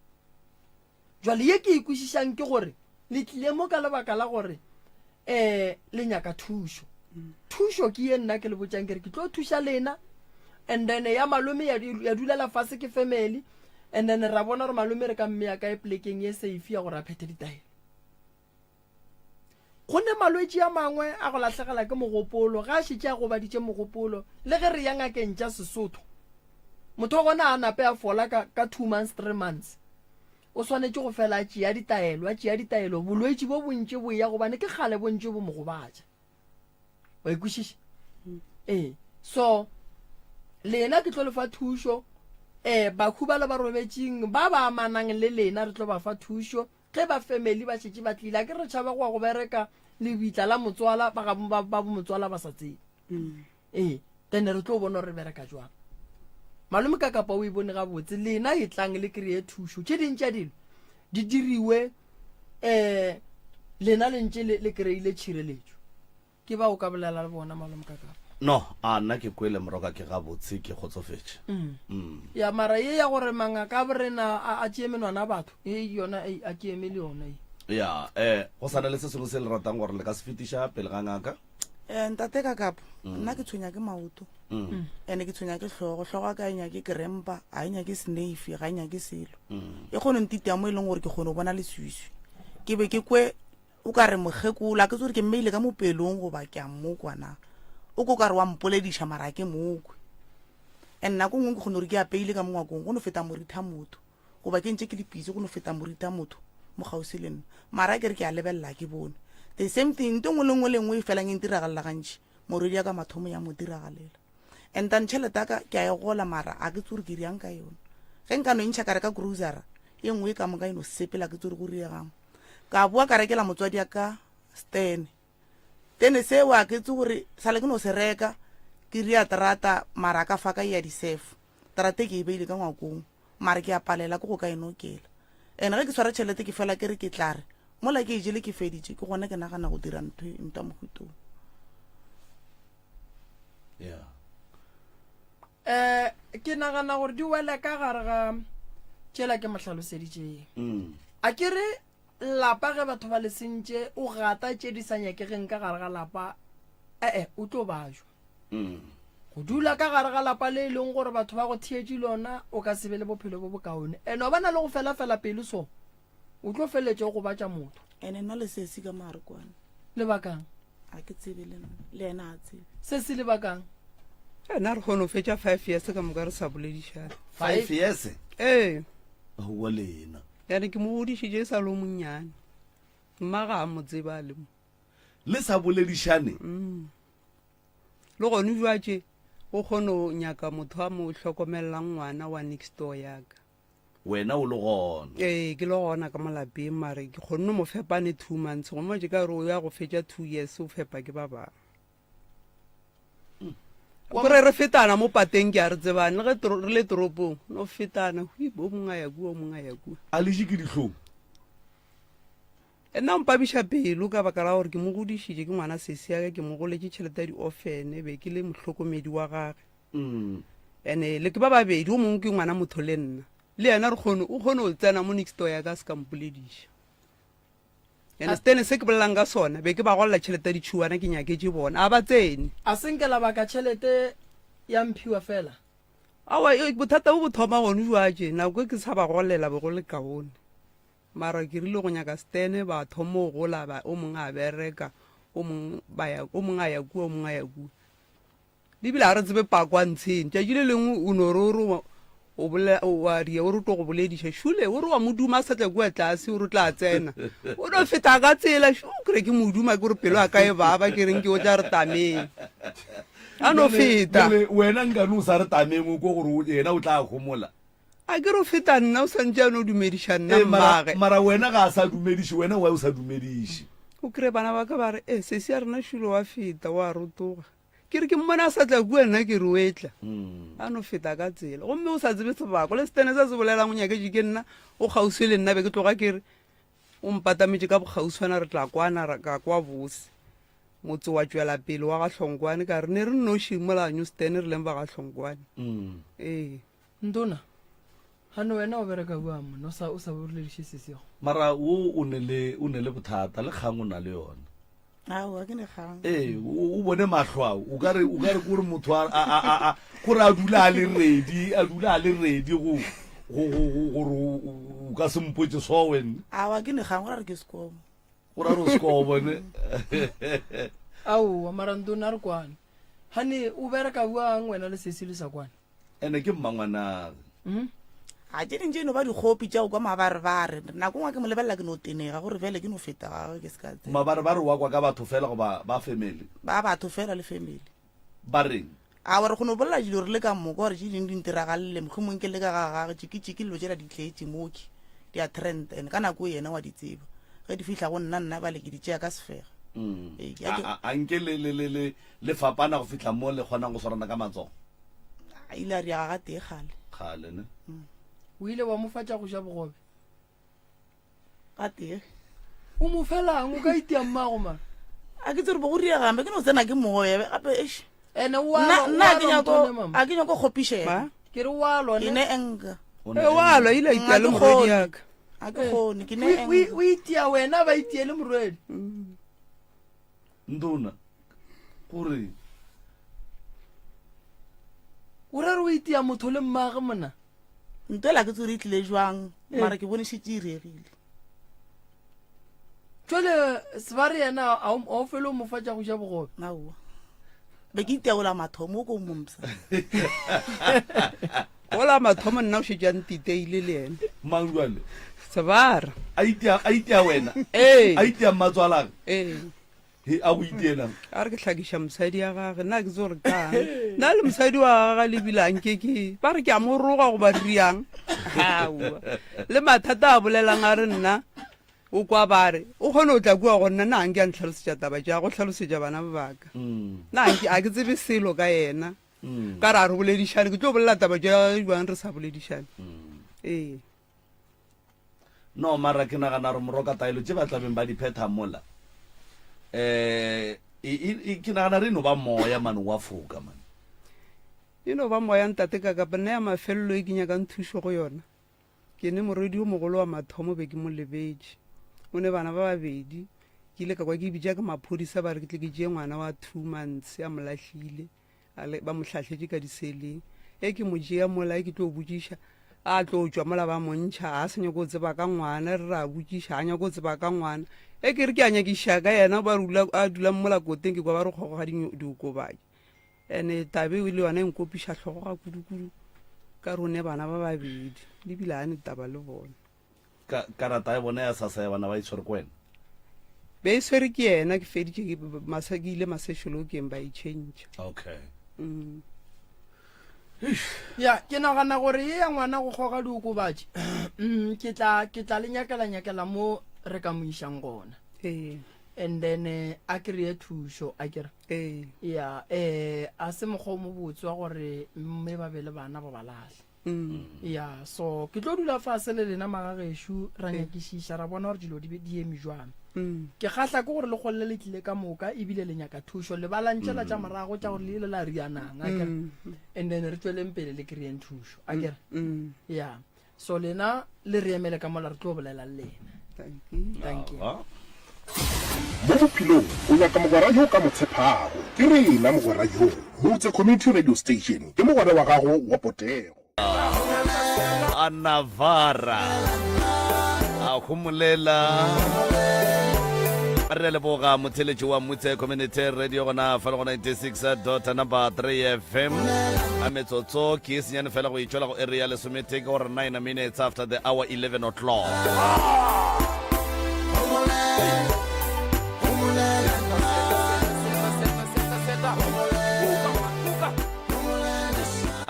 jwale ye ke ikwešišang ke gore le tlile mo ka lebaka la gore le nyaka thušo thušo ke ye nna ke le botšang ke re ke tlo thuša lena and then ya malome ya dulela fase ke family and then ra bona gore malome re ka mmeya ka plekeng ye safe ya gore a phete ditaelo go ne malwetši a mangwe a go latlhegela ke mogopolo ga a šitše a go baditše mogopolo le ge re ya ngakeng tša Sesotho motho wa gona a nape a fola ka 2 months 3 months o swanetše go fela a tšea ditaelo bolwetši bo bontši bo ya gobane ke kgale bontši bo mo go batša wa ikwešiša so lena ke tlo le fa thušo bakhu ba le ba robetšeng ba ba amanang le lena re tlo ba fa thušo ge ba family ba šetše ba tlile ke re tšhaba go bereka lebitla la motswala ba bo motswala ba sa tsebe then re tlo bona re bereka jwang malome ka kapa o e bone gabotse lena e tlang le kry-e thušo tše dintša dilo di diriwe lena le ntše le kry-ile tšhireletšo ke ba o ka bolela le bona malome ka kapa no a nna ke kwele moroka ke gabotse ke kgotsofetse ya mara ye ya gore mangaka a borena a tšee menwana batho yona a ke eme le yona ya go sana le se sengwe se le ratang gore le ka se fetiša pele ga ngaka ntate ka kapo nna ke tshwenya ke maoto ene ke tshwenya ke tlhogo a ka e nyake krempa a e nyake sneifi ga e nyake selo e kgone ntitea mo e leng gore ke kgone go bona leswiswi ke be ke kwe o ka re mogekolo a ke tse gore ke mmeile ka mopelong goba ke a mmokwana o ko ka re wa mpolediša mara ke mokwe and nako ngwe ke kgone gore ke apeile ka mongwakong go no feta moritha motho goba ke ntse ke lepitse go no feta moritha motho mo gausi le nna mara ke re ke a lebelela ke bone the same thing nto ngwe le nngwe e felang e ntiragalela gantši moredi ya ka mathomo ya mo diragalela and then tšhelete ya ka ke a e gola mara a ke tse gore ke riang ka yone ge nka no ntšha ka reka grousera ye nngwe e ka moka e no sepela ke tse gore go riegamo ka boa ka rekela motswadi ya ka stene tene se wa ke tse gore sale ke no se reka ke ria terata mara ka fa ka ya disef terate ke e beile ka ngwakong mara ke a palela ke go ka enokela ene ge ke swara tšhelete ke fela ke re ke tlare mola ke ijele ke feditše ke gona ke nagana go dira ntho nta mogutong ke nagana gore di wela ka gare ga tšela ke mohlaloseditšeng a ke re lapa ge batho ba lesentše o gata tše di sa nyakegeng ka gare ga lapa o tlo bajwa go dula ka gare ga lapa le e leng gore batho ba go thietše lona o ka sebe le bophelo bo bokaone ene o ba na le go fela pelo so o tlo feletse go batša motho ene nna le sesi ka marekwane lebakang a ke tsebe le ena a tsebe se se lebakang ena re kgone go fetša 5 years ka moka re sa boledišane 5 years wa lena yane ke mo godišitše sa lo monnyane mmaga a mo tseba le mo le sa boledišane le gone jwatše o kgone go nyaka motho a mo hlokomelelang ngwana wa next door yaka wena o le gona ke le gona ka malapeng mare ke kgonne mo fepane 2 months go mo je ka re o ya go fetša 2 years o fepa ke ba bang gore re fetana mo pateng ke a re tsebane le ge re le toropong no fetana bo monga ya kua a leje ke ditlhong ena mpabiša pelo ka baka la gore ke mo godišitše ke ngwana sesiaka ke mo goletše tšhelete ya di-offene be ke le motlhokomedi wa gage ene le ke ba babedi o mongwe ke ngwana motho le nna le yena o kgone go tsena mo next door ya ka se ka mpolediša ande stene se ke bolelang ka sona be ke ba golla tšhelete ya ditšhuana ke nyaketse bona a ba tsene a senkela baka tšhelete ya mphiwa fela awa bothata bo bothoma gone juatše nako ke sa ba golela be go le kaone mara ke rile go nyaka stene ba thoma go gola o mongwe a bereka o mongwe a ya kua o mongwe a ya kua lebile a re tsebe pakwa ntsheng tšatši le lengwe o no re wa ria o re to go bolediša šule o re wa moduma a sa tla kua tlase o re tla tsena o no feta ka tsela šo kere ke moduma ke gore pelo a ka e baba ke reng ke o tla re tameng a no feta wena nkane o sa re tameng ko gore ena o tla gomola a ke re o feta nna o santse a no dumediša nna mmage mara wena ga a sa dumediše wena wa o sa dumediše o kry bana ba ka ba re sese a rena šulo wa feta wa rotoga ke re ke mmona a sa tla kua nna ke re o etla a no feta ka tsela gomme o sa tsebe sebako le stene sa se bolelang o nyaketse ke nna o kgauswe le nna be ke tloga ke re o mpatametše ka bokgauswana re tla kwana ka kwa bose motse wa tšwela pele wa ga tlhonkwane ka re ne re nnoši molanyo stene re leng ba ga tlhonkwane ee ntona gane wena o bereka bua mona o sa borelediše sesego mara wo o ne le bothata le kgang o na le yona aowa ke nekgang ee o bone matlho ao o kare kore motho gore a dula a le redi gore o ka sempotse so wena aowa ke nekgang gore re ke sekobo gore a re o seko bone aowa mara ntona re kwane gane o bereka buang wena le sese le sa kwane ene ke mmangwanage a tše dintše eno ba dikgopi tšao kwa mabarebare nako ngwe ke mo lebelela ke no tenega gore fele ke no feta gagwe ke seka tse mabarebare wa kwa ka batho fela go ba family ba batho fela le family ba reng a gore go no bolela dilo re le ka moka gore tše dingwe di ntiragalele mohlomong ke le ka gagage tšiki dilo tšela di tletše moki di a trend and ka nako yena wa di tseba ge di fitlha go nna ba le ke di tšea ka sefega a nke le fapana go fitlha mo le kgonang go swarana ka matsogo a ile a riaga ga tee kgale ne o ile wa mo fatša go ja bogobe ga tee o mo felang o ka itea mmago mara a ke tsere bo go riagambe ke no tsena ke moya gape ene a ke nyako kgopišega ke re wa ke lone ne enka wa lo ile a itea le moredi yaka a ke kgone ke ne enka o itea wena ba itie le morwedi ndona gore o re re o itea motho le mmage mona ntwela ke tsore e tlile jwang mara ke bone šetse e regile jale sebare yena a o fele o mo fatša go ja bogobe aowa be ke iteagola mathomo o ko momsa gola mathomo nna o šetšang titeile le ene mangwale sebara a itea wena ee a itea mmatswalang ee a go iteenang a re ke tlhakiša mosadi ya gage nna ke tse gore kang nna le mosadi wa gaga lebilang ke ba re ke a mo roga go ba riang aowa le mathata a bolelang a re nna o kwa bare o kgone o tla kua go nna nna anke a ntlhalosetša taba ja go tlhalosetša bana ba baka nna a ke tsebe selo ka yena ka re a re boledišane ke tlo bolela taba ja jang re sa boledišane ee no mara ke nagana re moroka taelo tše ba tlabeng ba diphetha mola ke nagana re no ba moya mane wa foka man e no ba moya ntate ka kapa nna ya mafelelo e ke nyakang thušo go yona ke ne moredi o mogolo wa mathomo be ke mo lebetše o ne bana ba babedi ke ile ka kwa ke bitša ka maphodisa ba re ke tle ke tšee ngwana wa 2 months a molahlile ba mo tlhahletse ka diseleng e ke mo tšea mola e ke tlo botšiša a tlo tšwa mola ba montšha a se nyako o tseba ka ngwana re ra botšiša a nyako o tseba ka ngwana e ke re ke a nyakiša ka yena a dulang mola koteng ke kwa ba re kgogo ga diokobaki ande tabe o le yona enkopiša tlhogo ga kudu-kudu ka re o ne bana ba babedi lebile a ne taba le bona karata ya bona ya sasa ya bana ba itshwere ko wena be e swere ke yena ke feditše ke ile masešolokeng ba itšhentšha okay ya ke nagana gore ye ya ngwana go kgoga diokobatše ke tla le nyakela mo re ka mo išang gona and then a kry-e thušo a kere ya a se mokgwa mo botse wa gore mme ba be le bana ba balahle ya so ke tlo dula fase le lena magagešo ra nyakišiša ra bona gore dilo di eme jwang ke kgahla ke gore le kgolle le tlile ka moka ebile le nyaka thušo le balantšela tša morago tša gore le ile la rianang a kere and then re tsweleng pele le kry-eng thušo a kere ya so lena le re emele ka mola re tlo bolela le lena thank you mo bophelong o nyaka mogwera yo ka motshepago ke rena mogwera yo motse community radio station ke mogwera wa gago wa potego a Navara a humulela re leboga motheletši wa motse community radio gona fa go 96.3 FM a metsotso ke senyane fela go itšwela go area lesomete ke gore 9 minutes after the hour 11 o'clock.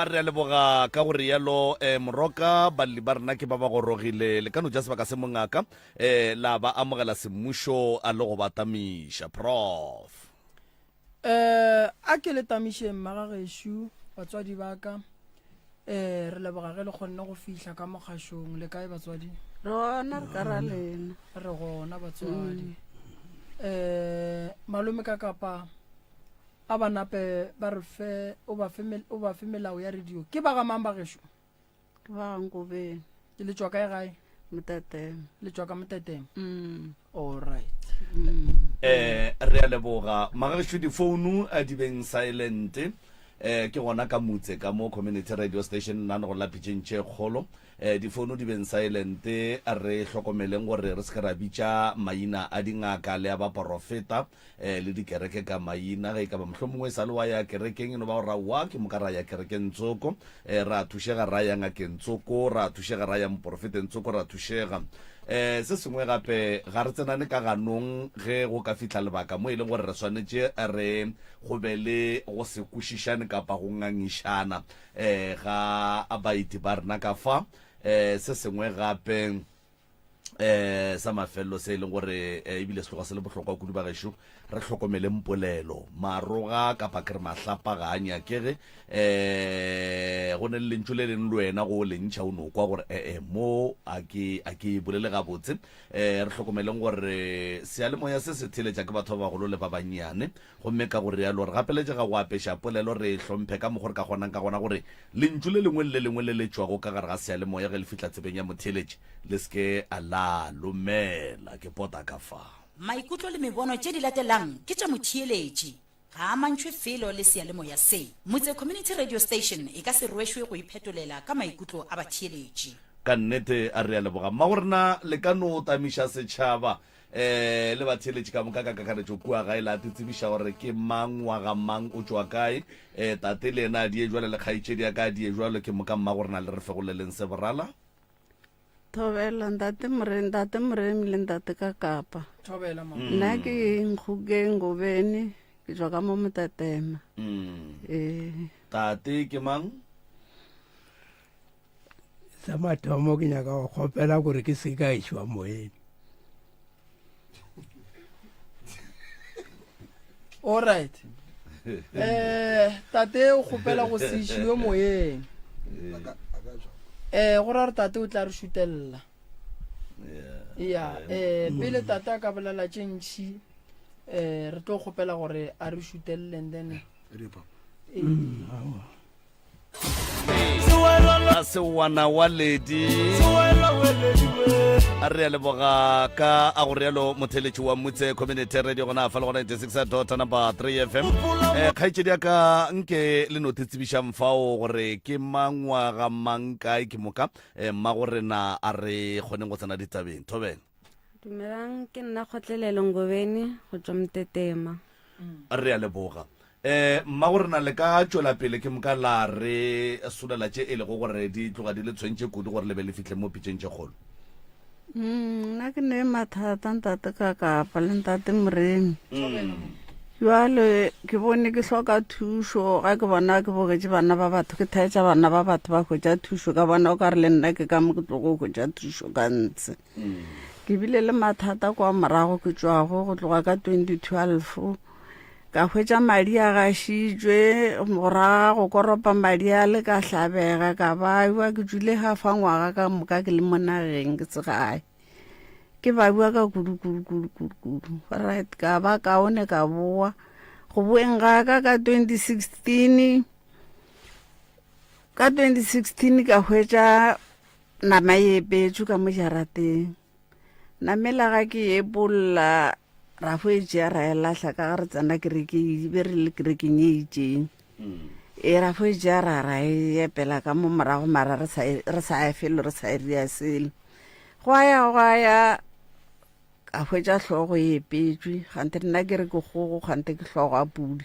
a re a leboga ka gore yalo moroka balli ba rena ke ba ba gorogile le kano ja sebaka se mongaka la ba amogela semmušo a le go batamiša prof a ke le tamišeng magagešo batswadi ba ka re leboga ge le kgonne go fihla ka mokgašong le kae batswadi rona re ka ra lena re gona batswadi malome ka kapa a ba nape ba re fe o ba fe melao ya radio ke ba ga mang ba gešo ke ba Nkobeni ke le tswa kae gae Motetema le tswa ka Motetema all right re a leboga magagešo difounu a di beng silent ke gona ka motse ka mo community radio station nna go lapitšentše kgolo difounu di beng silent a re hlokomeleng gore re se ke ra bitša maina a dingaka le a ba porofeta le dikereke ka maina ge ka ba mohlomongwe sa le wa ya kerekeng eno ba go rawa ke mo ka ra ya kerekeng tsoko ra thušega ra ya ngakeng tsoko ra thušega ra ya moporofeteng tsoko ra thušega se sengwe gape ga re tsenane ka ganong ge go ka fihla lebaka mo e leng gore re swanetše re go be le go se kwešišane kapa go ngangišana ga baiti ba rena ka fa se sengwe gape sa mafelelo se e leng gore ebile se tloga se le bohlokwa kudu ba gešo re hlokomele mpolelo maroga kapa ke re mahlapa ga a nyakege go ne le lentšu le leng le wena go lentšha o no kwa gore mo a ke bolele gabotse re hlokomeleng gore sealemoya se se theletša ke batho ba bagolo le ba bannyane gomme ka gore yalo re gapeletše ga go apeša polelo re hlomphe ka mokgwa re ka kgonang ka gona gore lentšu le lengwe le lengwe le le tšwago ka gare ga sealemoya ge le fihla tsebeng ya motheletše le seke a la lomela ke pota ka fa maikutlo le mebono tše di latelang ke tša motheeletši ga a mantšhwe felo le sealemoya se motse community radio station e ka se rwešwe go iphetolela ka maikutlo a batheeletši ka nnete a re a leboga mma gorena le ka no tamiša setšhaba le batheeletši ka moka ka kakaretšo kua gae la tetsebiša gore ke mang wa ga mang o tšwa kae tate le ena a die jwale le kgaitšedi ya ka a die jwale ke moka mma gorena le re fe go le leng seborala Thobela ntate moremi le ntate ka kapa thobela ma nna ke Nkgokeng Ngobeni ke tswa ka mo Motetema tate ke mang sa mathomo ke nyaka go kgopela gore ke se ka išwa moeng all right tate o kgopela go se išiwe moyeng go ra re tate o tla re šutelela ya pele tate a ka bolela tše ntšhi re tlo kgopela gore a re šuteleleng then a sewana wa ledi a re a leboga ka a go realo motheletši wa motse community radio gona fa le go 96.3 FM kgaitšedi ya ka nke le no tetsebišang fao gore ke mangwaga mang kae ke moka mma gorena a re kgoneng go tsena ditabeng thobela dumelang ke nna Kgotlelelo Ngobeni go tswa Motetema a re a leboga mma gorena le ka tšwela pele ke moka la re solela tše e lego gore di tloga di le tshwentše kudu gore le be le fihle mo pitšeng tše kgolo nna ke ne mathata ntate ka kapa le ntate moremi jwale ke bone ke hloka thušo ga ke bona ke bogetše bana ba batho ke thaetša bana ba batho ba hwetša thušo ka bona o ka re le nna ke ka mo ke tlogo hwetša thušo ka ntse ke bile le mathata kwa morago ke tšwago go tloga ka 2012 ka hwetša madi a gašitšwe morago koropa madi a le ka hlabega ka baiwa ke dule ga fa ngwaga ka moka ke le monageng ke tsegae ke baiwa ka kudu right ka ba kaone ka boa go boeng ga ka 2016 ka hwetša nama e epetšwe ka mo jarateng namela ga ke epolola ra fo e jea ra e latlha ka gare tsena kereke be re le kerekeng e itseng e ra fo e jea ra e epela ka mo morago mara re sa e felo re sa e ria selo go ya a hwetša tlhogo e epetswe gante nna ke re ke gogo gante ke tlhogo a pudi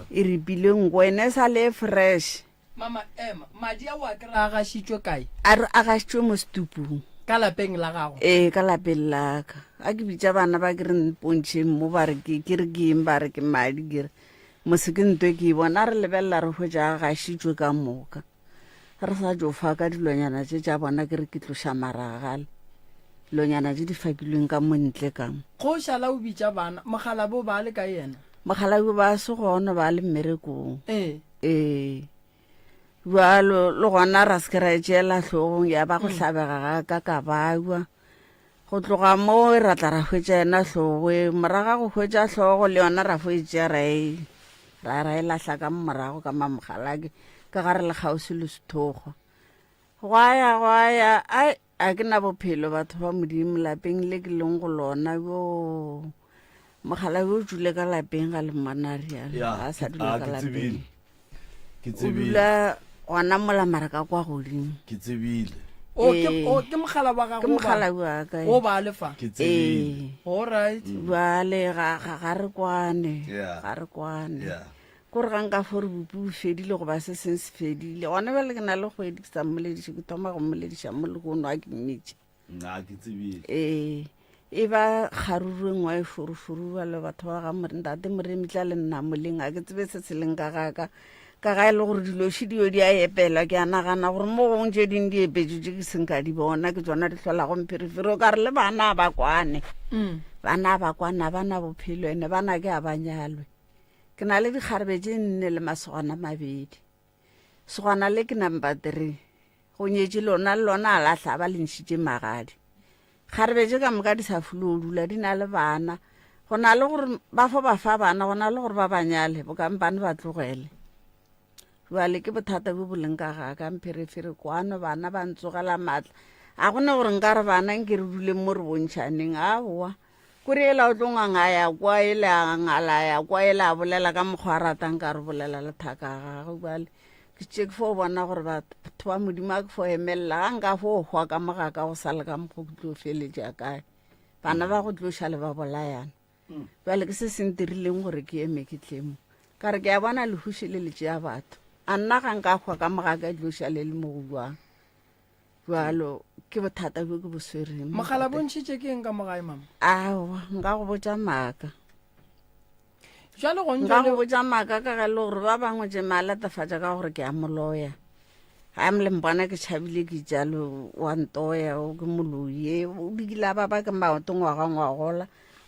e ripile nko ene sa le fresh mama ema madi a wa ke ra gashitšwe kae a re a gašitšwe mo stupung ka lapeng la gago ka lapeng la ka a ke bitša bana ba ke re mpontšheng mo ba re ke re ke eng ba re ke madi ke re mose ke ntwe ke e bona re lebelela re hwetša a gašitšwe ka moka re sa jo fa ka dilonyana tše tša bona ke re ke tloša maragale lonyana tše di fakilweng ka montle kamo go šala o bitša bana mogala bo ba le ka yena mogala bo ba se gona ba le mmerekong bjalo le gona ra se ke ra etšeela tlhogong ya ba go tlhabega ka baua go tloga mo ra tla ra hwetša ena tlhogo moraga go hwetša tlhogo le yona ra fo etšea ra e latlha ka morago ka mamogalake ka gare le kgausi le sethogo goya a ke na bophelo batho ba modimo lapeng le ke leng go lona yo mogala yo o dule ka lapeng ga le manarialo a sa dule ka lapeng o dula gona mola mara ka kwa godimo ke tsebile ke mogala wa gago ke mogala wa ka o ba lefa ke tsebile alright bale ga re kwane Yeah. kore ga nka fore bopi o fedile goba se seng se fedile gona bele ke na le kgwedi ke sa mmolediše ke thoma go mmolediša mo le kono a ke mmitše ke tsebile e ba kgaruru ngwa e furufuru ba le batho ba ga ntate moremitla le nna moleng a ke tsebe se se leng ka ga e le gore diloši dio di a epela ke a nagana gore mo gong tše ding di epetsetse ke seng ka di bona ke tsona di tlhola go mphirifiri o ka re le bana ba kwane bana bophelo ene bana ke a banyalwe ke na le dikgarebe tše nne le masogana mabedi segwana le ke number 3 go nyetše lona a latlha ba lentšhitše magadi kgarebe tše ka moka di sa fulo o dula di na le bana go na le gore ba fa bana go na le gore ba banyale bokampane ba tlogele jale ke bothata bo boleng ka ga ka mphirifiri kwano bana ba ntsogela maatla a gone gore nka re bana nke re dule mo re bontšhaneng aowa kore ela o tlonganga ya kwa ele a ngala ya kwa ele a bolela ka mokgwa a ratang ka re bolela le thaka gagwe bale ke tšee ke fo bona gore batho ba modimo a ke fo emelela ga nka fo o hwa ka moga ka go sale ka mokgwa ke tlo feletše a kae bana ba go tloša le ba bolayana bale ke se sentirileng gore ke eme ke tlemo ka re ke a bona lehuši le letše ya batho a nna ga nka hwa ka moga ka tloša le le mo go jwang jalo ke bothata bo ke bo swereng mogala bontšhitše ke eng ka mogae mama aowa nka go botša maaka jalo go nka go botša maaka ka ga le gore ba bangwe tše malatafatša ka gore ke a moloya ga mle mpona ke tšhabile ke jalo wa ntoya o ke moloye o dikile ba ke maoto ngwagola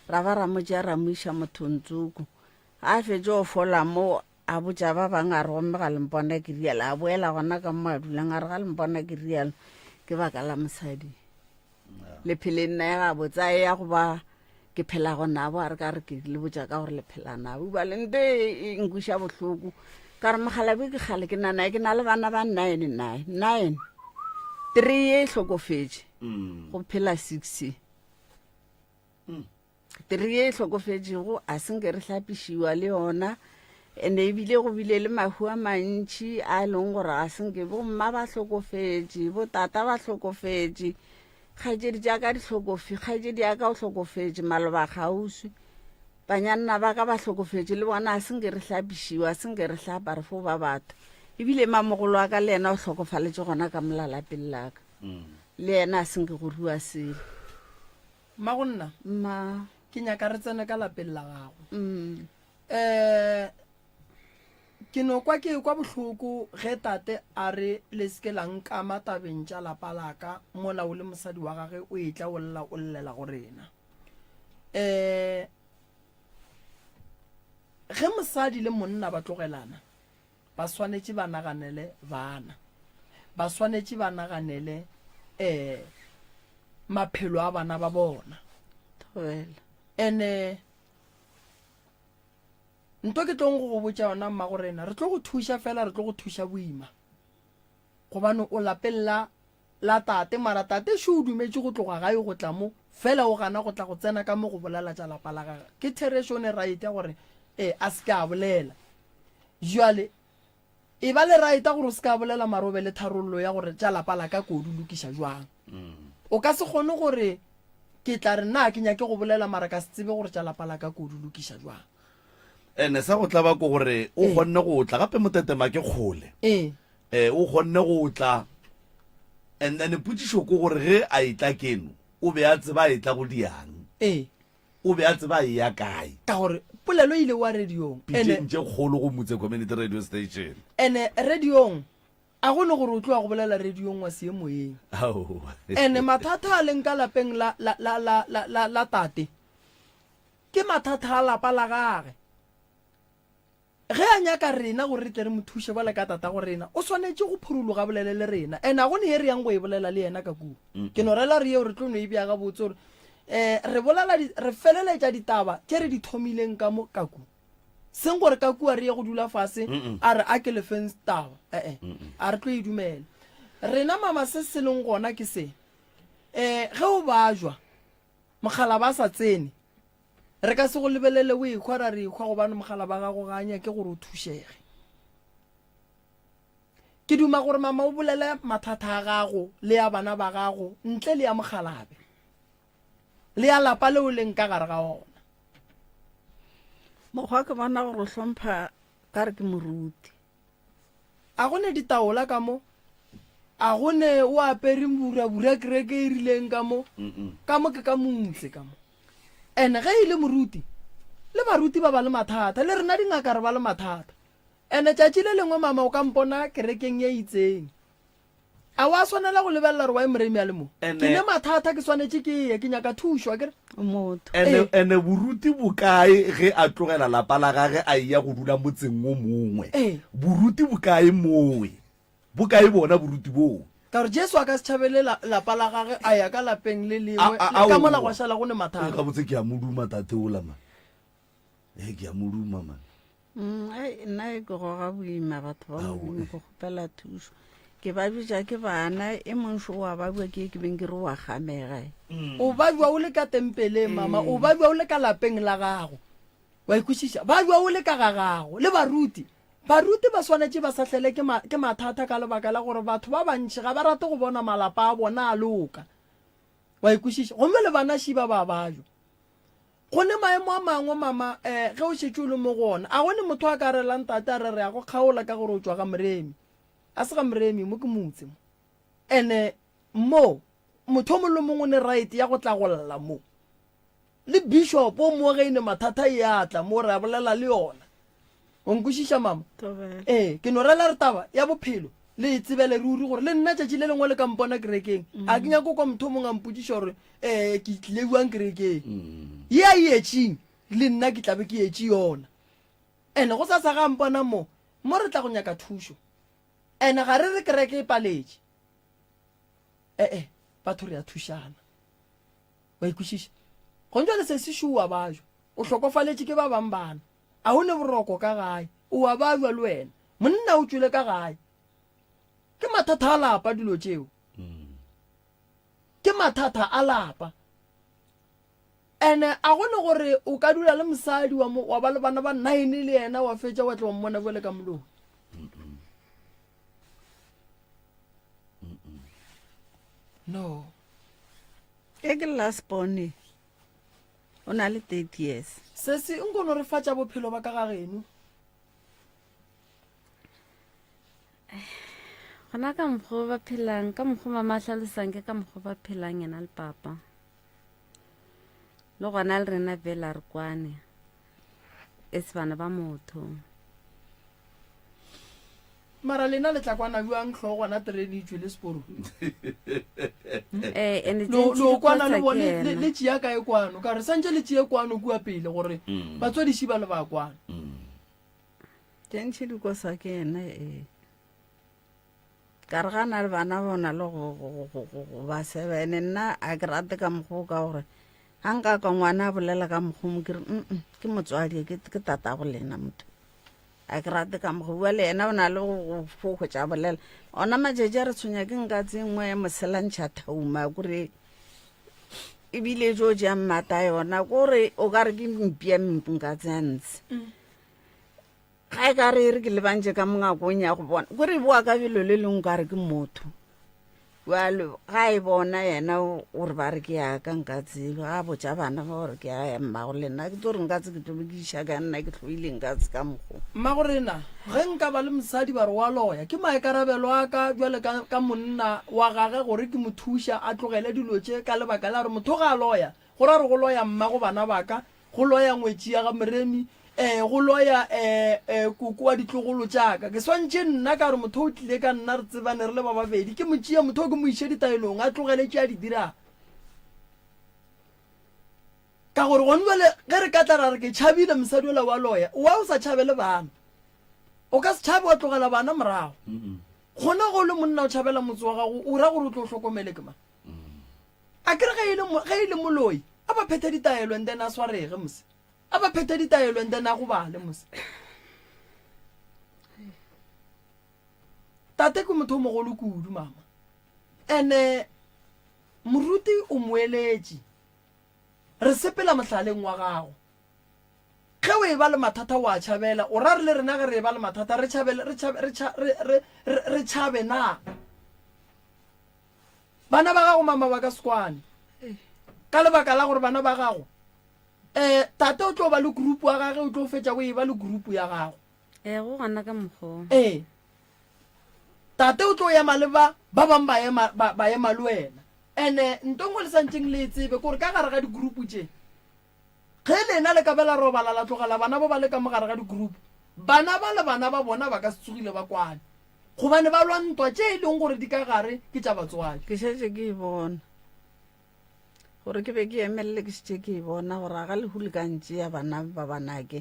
ra ba ra mo tšea ra mo iša mothontsoko a fetse o fola mo a botša ba bangwe a re gomme ga lempona ke rialo a boela gona ka mo a dulang a re ga lempona ke rialo ke baka la mosadi le pheleng na ya botsa ya go ba ke phela gona bo a re ka re ke le botša ka gore le phelana ba le nte e nkuša bohloko ka re mogala be ke gale ke nana ke na le bana ba 9 3 ye hlokofetše go phela 6 3 ye hlokofetšego a senke re hlapišiwa le yona ene ebile go bile le mahu a mantši a leng gore a senke bomma ba hlokofetše botata ba hlokofetše kgaetšedi jaaka di hlokofe kgaetšedi ya ka o hlokofetše maloba kgauswi banyanna ba ka ba hlokofetše le bona a senke re hlapišiwa a senke re hlapa re fo ba batho ebile mamogolo a ka le yena o hlokofaletše gona ka molalapeng la ka le yena a senke go rua sele magonna ma ke nyaka re tsene ka lapeng la gago ke no kwa bohloko ge tate a re le seke la nkama tabeng tša lapa laka mola o le mosadi wa gage o etla o llela go rena ge mosadi le monna ba tlogelana ba swanetše ba naganele bana ba swanetše ba naganele maphelo a bana ba bona ene nto ke tlong go botša yona mma gorena re tlo go thuša fela re tlo go thuša boima gobane o lapella la tate mara tate še o dumetse go tloga gae go tla mo fela o gana go tla go tsena ka mo go bolela tša lapa la gage ke therešone right ya gore a se ka bolela jale e ba le right ya gore o se ka bolela marobe le tharollo ya gore tša lapa la ka kodu lokiša jwang o ka se kgone gore ke tla re nna ke nyake go bolela mara ka se tsebe gore tša lapa la ka kodu lokiša jwang ene sa go tla ba ko gore o kgonne go tla gape motetema ke kgole o kgonne go tla and then putsišo ko gore ge a itla keno o be a tseba a itla go diang o be a tseba a ya kae ka gore polelo ile wa radiong pitšentše kgolo go Motse Community Radio Station ene radiong a gone gore o tloa go bolela radiong wa seemoyeng ene mathata a leng ka lapeng la tate ke mathata a lapa la gage ge a nyaka rena gore re tle re mo thuše bola ka tata go rena o swanetse go phurologa bolele le rena ene a gone ye re yang go e bolela le yena ka kuo ke no rela re yeo re tlo no e bja ga botse gore re feleletša ditaba tše re di thomileng ka mo ka kuo seng gore ka kua re ye go dula fase a re a ke lefeng taba a re tlo e dumela rena mama se se leng gona ke se ge o ba jwa mogala ba sa tsene re ka se go lebelele o ekgwa ra re ekgwa gobane mogala ba gago ganya ke gore o thušege ke duma gore mama o bolele mathata a gago le ya bana ba gago ntle le ya mogalabe le ya lapa le o leng ka gare ga ona mokgwa ke bona gore o hlompha ka re ke moruti a gone ditaola ka mo a gone o apere bura kereke e rileng ka mo ke ka montle ka mo ene ge e le moruti le baruti ba ba le mathata le rena dingaka re ba le mathata ene tšatši le lengwe mama o ka mpona kerekeng ye itseng a wa swanela go lebelela re wa e moremi a le mo ke ne mathata ke swanetse ke ye ke nyaka thušwa kere motho ene boruti bokae ge a tlogela lapa la gage a ya go dula motseng o mongwe boruti bokae mowe bokae bona boruti boo ka gore jesu a ka se tšhabele lapa la gage a ya ka lapeng le lengwe ka mola go šala go ne mathata ka botse ke a moduma tate ola man ke a moduma man nna e ke goga boima batho ba modimo go kgopela thušo ke ba bitša ke bana e monšo wa ba bua ke beng ke re wa gamega o ba bua o le ka tempeleng mama o ba bua o le ka lapeng la gago wa ikwešiša ba bua o le ka ga gago le baruti ba swanetse ba satlhele ke mathata ka lebaka la gore batho ba bantši ga ba rate go bona malapa a bona a loka wa ikwešiša gomme le bana šiba ba bajo go ne maemo a mangwe mama ge o šetse o le mo gona a gone motho a ka relang tate a re re ya go kgaola ka gore o tswa ka moremi a se ga moremi mo ke motse mo ene mo motho o mongwe le mongwe ne right ya go tla go lla mo le bishop o mo geine mathata e atla mo re a bolela le yona o nkwešiša mama ke no rela re taba ya bophelo le e tsebele ruri gore le nna tšatši le lengwe le ka mpona kerekeng a ke nyako kwa motho o mongwe a mpotšiša gore ke tlile buang kerekeng ye a etšeng le nna ke tlabe ke etše yona ene go sa sa ga mpona mo re tla go nyaka thušo ene ga re re kereke e paletše batho re a thušana wa ikwešiša go ntšwa le se se šoa bajo o hlokofaletše ke ba bang bana a o ne boroko ka gae o wa ba jwa le wena monna o tswile ka gae ke mathata a lapa dilo tšeo ke mathata a lapa ene a gone gore o ka dula le mosadi wa ba le bana ba 9 le yena wa fetša wa tla wa mmona bole ka molong no e ke last bone o na le 30 years se se nkono re fatša bophelo ba ka ga geno gona ka mokgwa ba phelang ka mokgwa mama hlalosang ke ka mokgwa ba phelang yena le papa le gona le rena vela re kwane e se bana ba motho mara lena le tla kwana buang tlhogo gona terene itswe le seporo lo kwana le bone le tšea kae kwano ka re santse le tšee kwano kua pele gore batswadiši ba le ba kwana tšentšhe dikosa ke ena ka re gana le bana bona le go ba sebene nna a ke rate ka mokgwa ka gore ga nka ka ngwana a bolela ka mokgwa mo ke re ke motswadi ke tata go lena motho a ke rate ka mo go bua le ena o na le go fokotsa bolela ona majeje re tshwenya ke nka tsengwe moselantšha thauma kore ebile jo ja mmata yona kore o ka re ke mpia nka tsantse ga e ka re re ke lebantse ka mongakong ya go bona kore boa ka belo le leng ka re ke motho walo ga e bona yena o re ba re ke ya ka nka tselo ga botsa bana ba gore ke ya mmago le nna ke tlo re nka tse ke tobekisa ka nna ke tlhoile nka tse ka mogo mma gorena ge nka ba le mosadi ba re wa loya ke maekarabelo a ka jwale ka monna wa gage gore ke mo thuša a tlogele dilo tše ka lebaka la gore motho ga a loya go ra re go loya mma go bana baka go loya ngwetši ya ga moremi go loya koko wa ditlogolo tšaka ke swantše nna ka gore motho o tlile ka nna re tsebane re le ba babedi ke motšea motho o ke mo iše ditaelong a tlogele tše a di dirang ka gore gone jale ge re ka tla ra re ke tšhabile mosadi ola wa loya wa o sa tšhabele bana o ka se tšhabe wa tlogela bana morago gona go le monna o tšhabela motse wa gago o ra gore o tlo hlokomele ke ma a kere ge e le moloi a ba phethe ditaelo and then a swarege mose a ba phethe ditaelo and then a go bale mose tate ke motho o mogolo kudu mama ene moruti o moeletše re sepela mohlaleng wa gago ge o e ba le mathata wa tšhabela o ra re le rena ge re e ba le mathata re tšhabe na bana ba gago mama ba ka sekwane ka lebaka la gore bana ba gago tate o tlo ba le group wa gage o tlo fetša o e ba le group ya gago go gana ka mokgo tate o tlo ema le ba bangwe ba ema le wena ene ntongo le santseng le tsebe gore ka gare ga di-group tše ge lena le ka bela robala la tlogela bana ba ba le ka mogare ga di-group bana ba le bana ba bona ba ka se tsogile ba kwane gobane ba lwantwa tše e leng gore di ka gare ke tša batswadi ke šetse ke e bona gore ke be ke emelele ke šetse ke e bona gore ga lehule ka ntše ya bana ba banake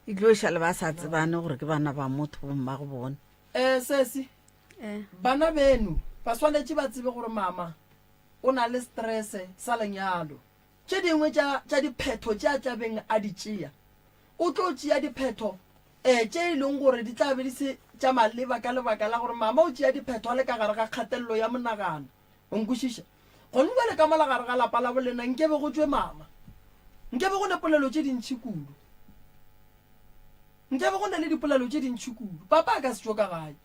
e tloša le ba sa tsebane gore ke bana ba motho bomma go bona sesi bana beno ba swanetše ba tsebe gore mama o na le stress sa lenyalo tše dingwe tša diphetho tše a tlabeng a di tšea o tlo tšea diphetho tše e leng gore di tlabe di se tša maleba ka lebaka la gore mama o tšea diphetho a le ka gare ga kgatelelo ya monagano onkwešiša gone ba le ka mola gare ga lapa la bolena nkebe go tswe mama nkebe go ne polelo tše dintšhi kudu nkebe go ne le dipolelo tše dintšhi kudu papa a ka se tswa ka gae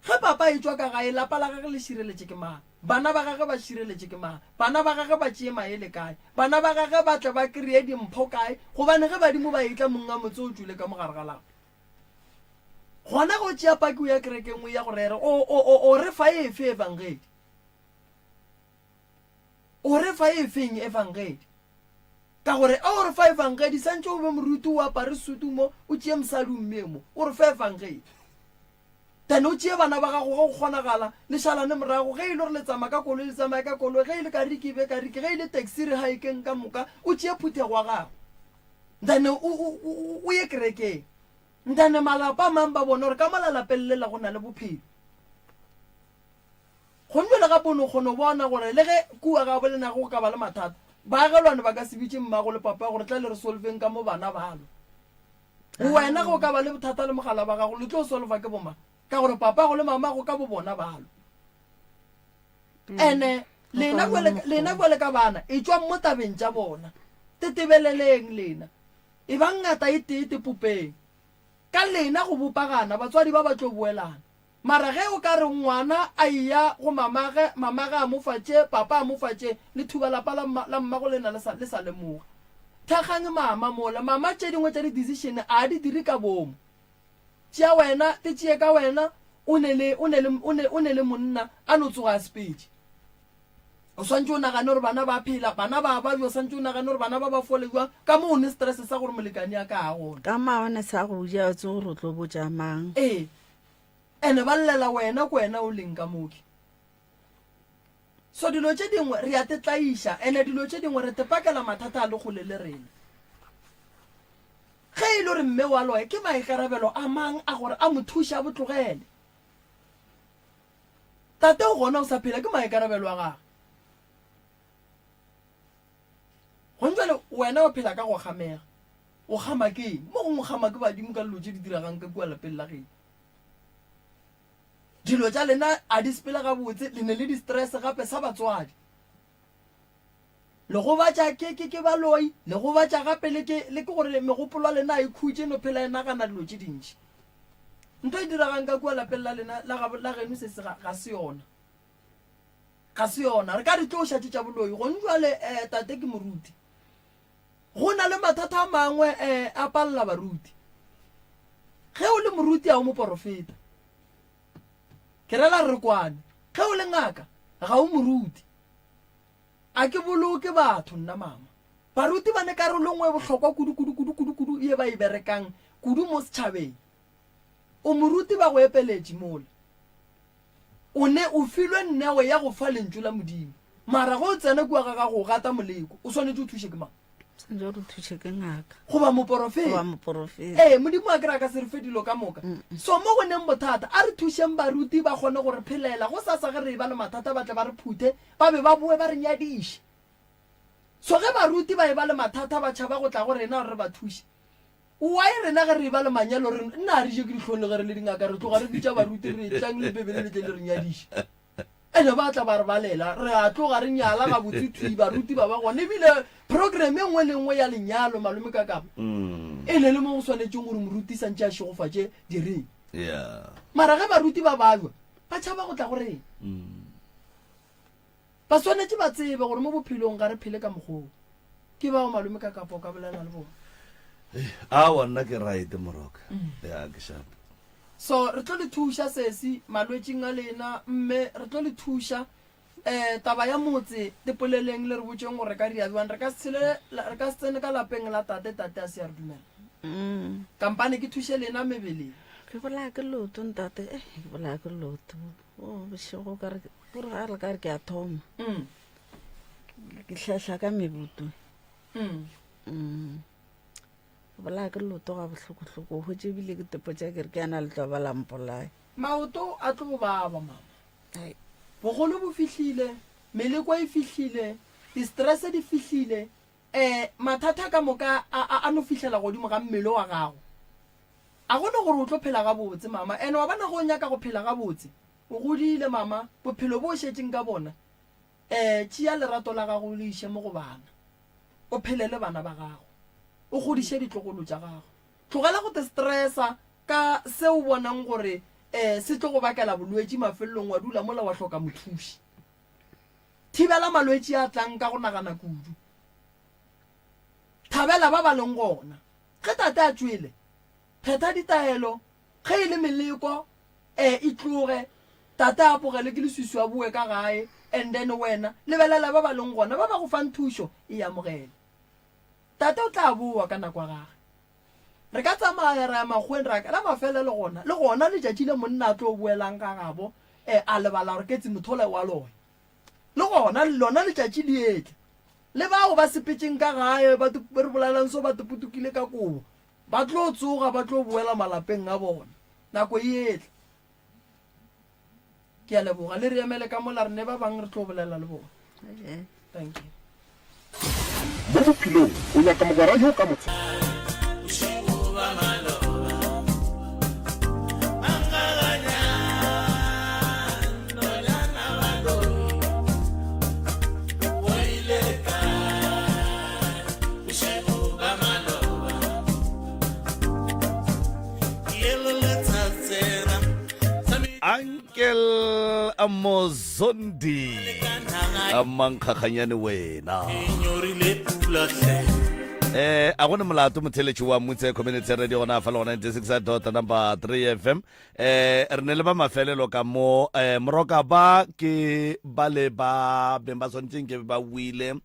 ge papa e tswa ka gae lapa la gage le šireletše ke mang bana ba gage ba šireletše ke mang bana ba gage ba tšee maele kae bana ba gage ba tle ba kry-e dimpho kae gobane ge badimo ba etla monga motse o tswile ka mogare ga lago gona go tšea paki o ya kerekeng o ya go rere o re fa efe evangeli o re fa efeng evangeli ka gore a o re fa evangeli santse o be moruti o apare sutu mo o tšee mosadi o mmemo o re fa evangeli then o tšee bana ba gago ga go kgonagala le šalane morago ge e le gore le tsamaya ka koloi le tsamaya ka koloi ge e le kariki be kariki ge e le taxi re haekeng ka moka o tšee phuthego wa gago then o ye kerekeng then malapa a mang ba bona gore ka malalapelelela go na le bophelo gonne le gape o ne kgone bona gore le ge kua ga bolenago go ka ba le mathata baagelwane ba ka se bitše mmago le papa gore tla le re solveng ka mo bana balo wena go ka ba le bothata le mogala ba gago le tlo solva ke boma ka gore papa go le mama go ka bo bona balo ene lena kwele ka bana e tswa mo tabeng tša bona tetebeleleng lena e ba ngata e tee popeng ka lena go bopagana batswadi ba ba tlo boelana mara ge o ka re ngwana a iya go mamage a mofatše papa a mofatše le thuba lapa la mmago lena le sa lemoga thakganye mama mola mama tše dingwe tša di-decision a di dire ka bomo tšea wena te tšee ka wena o ne le monna a no tsoga sepedi o swantse o nagane gore bana ba phela bana ba ba o swantse o nagane gore bana ba ba fole jwang ka mo o ne stress sa gore molekane ya ka a gona ka maone sa go ja tse gore o tlo botsa mang ene ba llela wena ko wena o leng ka moki so dilo tše dingwe re a tetlaiša ene dilo tše dingwe re tepakela mathata a le gole le rena ge e le gore mme wa loya ke maikarabelo a mang a gore a mo thuša a botlogele tate o gona o sa phela ke maikarabelo a gage gonjale wena o phela ka go gamega o gama keng mo gongwe gama ke badimo ka dilo tse di diragang ka kua lapeng la geng dilo tsa lena a di sepela ga botse le ne le di-stress gape sa batswadi le go batša ke baloi le go batša gape le ke gore megopolo a lena a ikhutse no phela e nagana dilo tse dintšhi ntho e diragang ka kua lapeng la lena la geno se ga se yona re ka di tlo šatše tša boloi gone jwale tate ke moruti go na le mathata a mangwe a palela baruti ge o le moruti a o moporofeta ke rela re kwane ge o le ngaka ga o moruti a ke boloke batho nna mama baruti ba ne karolo nngwe e bohlokwa kudu e ba e berekang kudu mo setšhabeng o moruti ba go epeletše mola o ne o filwe nneo ya go fa lentšu la modimo mara go tsena kua ga go gata moleko o swanetse o thuše ke mang jo re thuše ke ngaka goba moporofeta modimo a kry-a ka se re fe dilo ka moka so mo go neng bothata a re thušeng baruti ba kgone gore phelela go sa ge re ba le mathata ba tle ba re phuthe ba be ba boe ba re nyadiše so ge baruti ba e ba le mathata ba tšhaba go tla go rena gore re ba thuše wa e rena ge re ba le manyalo re nna a re je ke ditlhong le ge re le dingaka re tloga re bitša baruti re tlang le bebele le tle le re nyadiše ene ba tla ba re balela re a tloga re nyala ga botsithui baruti ba gone ebile program e nngwe le nngwe ya lenyalo malome ka kapa e ne le mo go tshwanetseng gore moruti santse a šegofatše direng mara ge baruti ba balwa ba tšhaba go tla go reng ba tshwanetse ba tsebe gore mo bophelong ga re phele ka mokgoo ke bao malome ka kapa o ka bolela le bona awa nna ke right moroka ya ke sharp so re tlo le thuša sesi malwetseng a lena mme re tlo le thuša taba ya motse tepoleleng le re botseng gore ka diabiwang re ka se tsene ka lapeng la tate a se a re dumela kampane ke thuše lena mebeleng ke bolaya ke loto ntate ke bolaya ke loto o bošego gore ga re ka re ke a thoma ke tlhatlha ka mebuto bolaya ke loto ga bohloko-hloko go tse ebile ke tepo tša kere ke yana le tlo ba lampolae maoto a tlo baba mama bogolo bo fihlile meleko e fihlile di-stress di fihlile mathata ka moka a no fihlela godimo ga mmele wa gago a gone gore o tlo phela ga botse mama ene wa bana go nyaka go phela ga botse o godile mama bophelo bo o šetseng ka bona tšea lerato la gago le iše mo go bana o phelele bana ba gago o godiše ditlogolo tša gago tlogela go te stressa ka se o bonang gore se tlo go bakela bolwetši mafelelong wa dula mola wa hloka mothuši thibela malwetši a tlang ka go nagana kudu thabela ba ba leng gona ge tate a tšwele phetha ditaelo ge e le meleko e tloge tate a pogele ke leswiswi a boe ka gae and then wena lebelela ba ba leng gona ba ba go fang thušo e amogele tate o tla boa ka nako ya gage re ka tsamaya re ya magweng ra la mafele le gona letšatši le monna a tlo boelang ka gabo a lebala gore ketse mothole wa lone le gona lona letšatši le etle le bao ba sepetseng ka gae re bolalang so ba topotokile ka kobo ba tlo tsoga ba tlo boela malapeng a bona nako e etle ke a leboga le re emele ka mola re ne ba bangwe re tlo bolela le bona thank you mo bophelong o nyaka mogwera yo ka motse Uncle Amozondi amankgakganyane wena a gone molato motheletši wa motse community radio gona fa le gona 96 number 3 FM re ne le ba mafelelo ka mo moroka ba ke bale ba beng ba tshwanetseng ke ba wile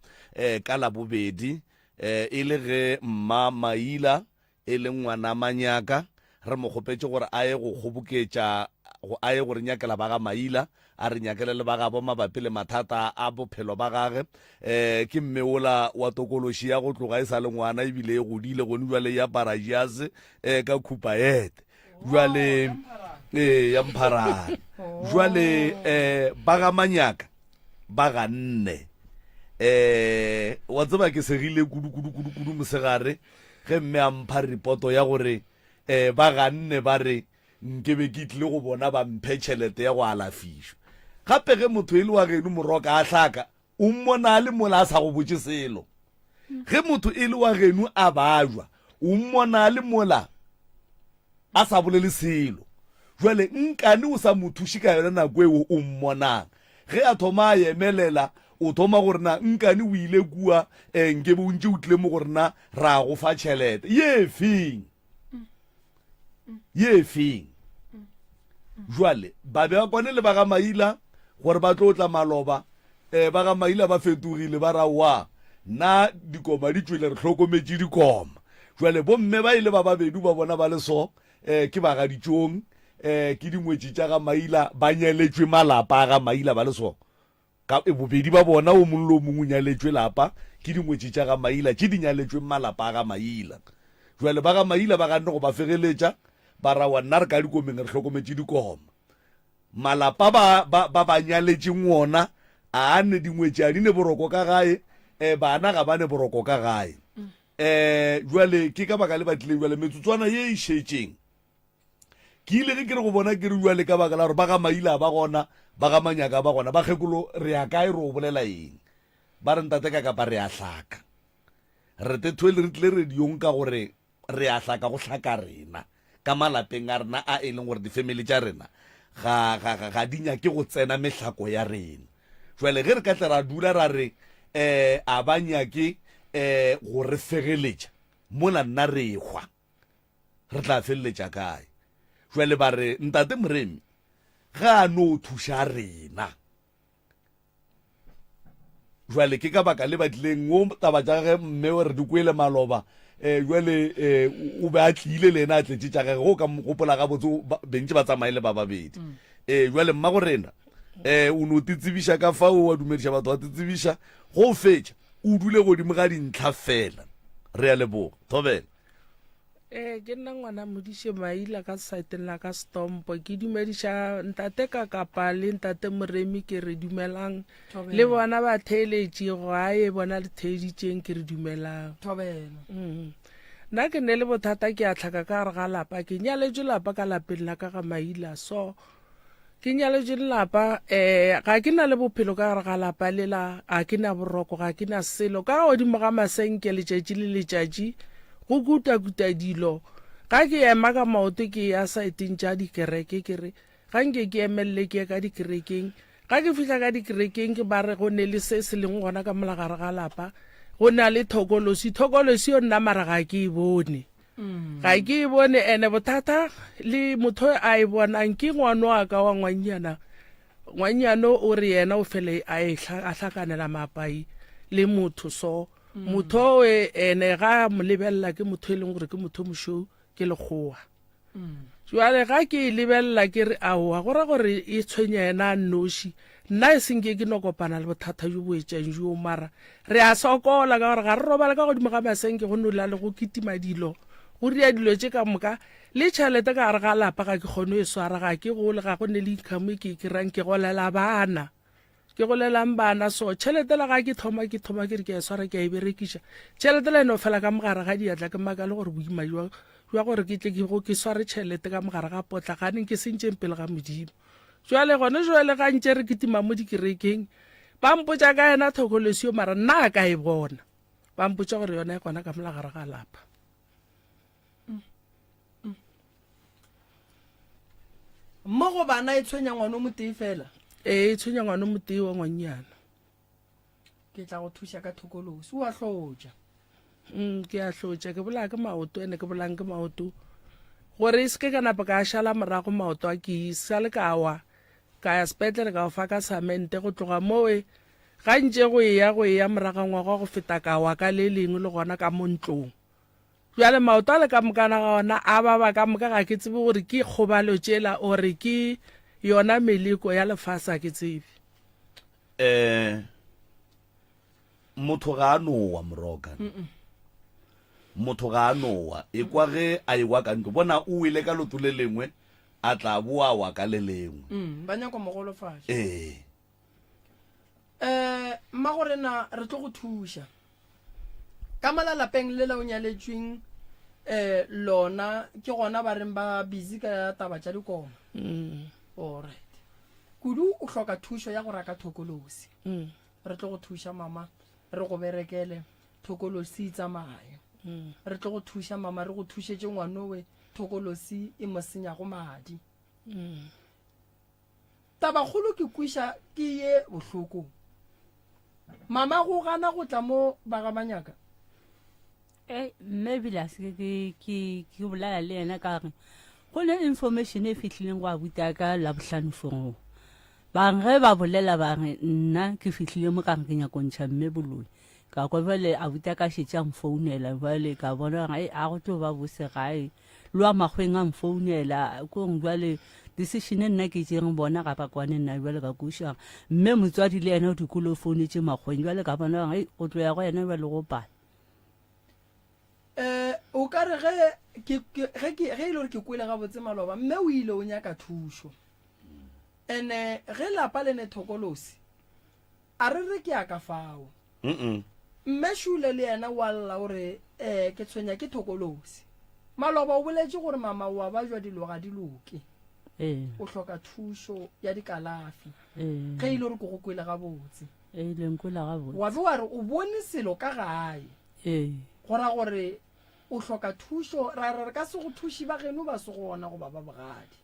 ka la bobedi e le ge mma Maila e le ngwana Manyaka re mo kgopetse gore a ye go kgoboketša a ye gore nyakela ba ga Maila a re nyakele le ba ga bo mabapi le mathata a bophelo ba gage ke mmeola wa tokološi ya go tloga e sa le ngwana ebile e godile gone jwale ya parajiase ka khupaete jwale ya mpharana jwale ba ga Manyaka ba ga nne wa tseba ke segile kudu mosegare ge mme a mpha repoto ya gore ba ganne ba re nkebe ke tlile go bona ba mphe tšhelete ya go alafišwa gape ge motho e le wa geno moroka a hlaka o mmona a le mola a sa go botse selo ge motho e le wa geno a bajwa o mmona a le mola a sa bolele selo jwale nkane o sa mo thuše ka yona nako eo o mmonang ge a thoma a emelela o thoma gore na nkane o ile kua nke bo ntse o tlile mo gore na ra go fa tšhelete ye feng jwale ba be ba kwane le ba ga maila gore ba tlo tla maloba ba ga maila ba fetogile ba ra wa na dikoma di tswele re tlhokometse dikoma jwale bomme ba ile ba babedi ba bona ba le so ke ba ga ditšong ke dingwetši tša ga maila ba nyaletšwe malapa a ga maila ba le so ka bobedi ba bona o mongwe le o mongwe o nyaletšwe lapa ke dingwetši tša ga maila tše di nyaletšwe malapa a ga maila jwale ba ga maila ba ganne go ba fegeletša ba ra wa nna re ka dikomeng re tlhokometse dikoma malapa ba nyaletšeng ona a ne dingwetši a di ne boroko ka gae bana ga ba ne boroko ka gae jwale ke ka baka le batlileng jwale metsotswana ye e šetšeng ke ile ge ke re go bona ke re jwale ka baka la gore ba ga maila ba gona ba ga manyaka ba gona ba kgekolo re ya kae re o bolela eng ba re ntate ka kapa re a hlaka re tethoele re tlile radiong ka gore re a hlaka go hlaka rena ka malapeng a rena a e leng gore di-family tša rena ga di nyake go tsena mehlako ya rena jwale ge re ka tle ra dula ra re a ba nyake go re fegeletša mola nna re hwa re tla feleletša kae jwale ba re ntate Moremi ga a no thuša rena jwale ke ka baka le batlileng o taba tša ge mme re di kwele maloba jwale o be a tlile le ena a tletse tša gage go ka gopola ga botse bentse ba tsamaile ba babedi jwale mma go rena o no titsebiša ka fao wa dumediša batho wa titsebiša go fetša o dule godimo ga dintlha fela re a leboga thobela ke nna ngwana Modiše Maila ka saeteng la ka Stompo ke dumediša ntate ka kapa le ntate Moremi ke re dumelang le bona ba theeletše gae bona le theeditšeng ke re dumelang nna ke ne le bothata ke a tlhaka ka gare ga lapa ke nyaletše lapa ka lapeng la ka ga Maila so ke nyaletše lapa ga ke na le bophelo ka gare ga lapa lela ga ke na boroko ga ke na selo ka godimo ga masenke letšatši le letšatši go kuta dilo ga ke ema ka maoto ke ya saeteng tša dikereke ke re ga nke ke emelele ke ka dikerekeng ga ke fihla ka dikerekeng ke ba re go ne le se se leng gona ka molagare ga lapa go na le thokolosi yo nna mara ga ke e bone ga ke e bone ene bothata le motho a e bonang ke ngwano wa ka wa ngwanyano o re yena o fele a hlakanela mapai le motho so motho ene ga mo lebelela ke motho e leng gore ke motho mošweu ke lekgowa jwale ga ke e lebelela ke re aowa go ra gore e tshwenya ena a nnoši nna e senke ke no kopana le bothata jo bo etsang jo mara re a sokola ka gore ga re robala ka godimo ga masenke go nola le go kitima dilo go ria dilo tše ka moka le tšhelete ka gare ga lapa ga ke kgone e swara ga ke gole ga go ne le income e ke kry-ang ke golela bana ke golelang bana so tšhelete la ga ke thoma ke re ke a swara ke a e berekiša tšhelete la eno fela ka mogare ga diatla ke maka le gore boima jwa gore ke tle ke sware tšhelete ka mogare ga potla ganeng ke sentšeng pele ga Modimo jwale gone jwale ga ntše re ketima mo dikerekeng ba mpotša ka ena thokolosi yo mara nna a ka e bona ba mpotša gore yona e kona ka molagare ga lapa mo go bana e tshwenya ngwana mo tee fela e tshwenya ngwana mo tee wa ngwanyana ke tla go thuša ka thokolosi o a tlotša ke a tlotša ke bola ke maoto ene ke bolang ke maoto gore e seke ka napa ka šala morago maoto a ke sale ka wa ka ya sepetlele ka go fa ka samente go tloga moe ga ntše go ya moraga ngwaga go feta ka wa ka le lengwe le gona ka mo ntlong jwale maoto a le ka mokana ga ona a baba ka moka ga ke tsebe gore ke kgobalo tšela ore ke yona meleko ya lefasa ke tsebe motho ga a nowa moroka motho ga a nowa e kwa ge a ewa ka ntlo bona o ile ka loto le lengwe a tla boa wa ka le lengwe ba nyako mogolofatša mma gorena re tlo go thuša ka malalapeng le la o nyaletšweng lona ke gona ba reng ba busy ka taba tša dikoma alright kudu o hloka thušo ya go raka thokolosi re tlo go thuša mama re go berekele thokolosi tsamaye re tlo go thuša mama re go thušetse ngwanowe thokolosi e mo senyago madi tabakgolo ke kwiša ke ye bohloko mama go gana go tla mo bagamanyaka mme ebile a se ke bolela le ena ka re go ne information e fitlhileng go a buta ka labohlano fong bang ge ba bolela ba re nna ke fitlhile mo kang ke nyakontšha mme boloi ka kwa jale a buta ka šetša mfounela jale ka bona a go tlo ba bose gae lo a magweng a mfounela kong jale decision nna ke tseng bona ga ba kwane nna jale ka kuša mme motswadi le ena o dikolo founetse magweng jale ka bona o tlo ya go ena jale go pala o ka re ge e le gore ke kwele ga botse maloba mme o ile o nyaka thušo ene ge lapa le ne thokolosi a re re ke ya ka fao mme šule le yena wa lla gore ke tshwenya ke thokolosi maloba o boletse gore mama wa ba jwa dilo ga di loke o hloka thušo ya dikalafi ge ile gore ke go kwele ga botse wa be wa re o bone selo ka gae gora gore o hloka thušo ra re ka se go thuši ba geno ba se gona go ba ba bogadi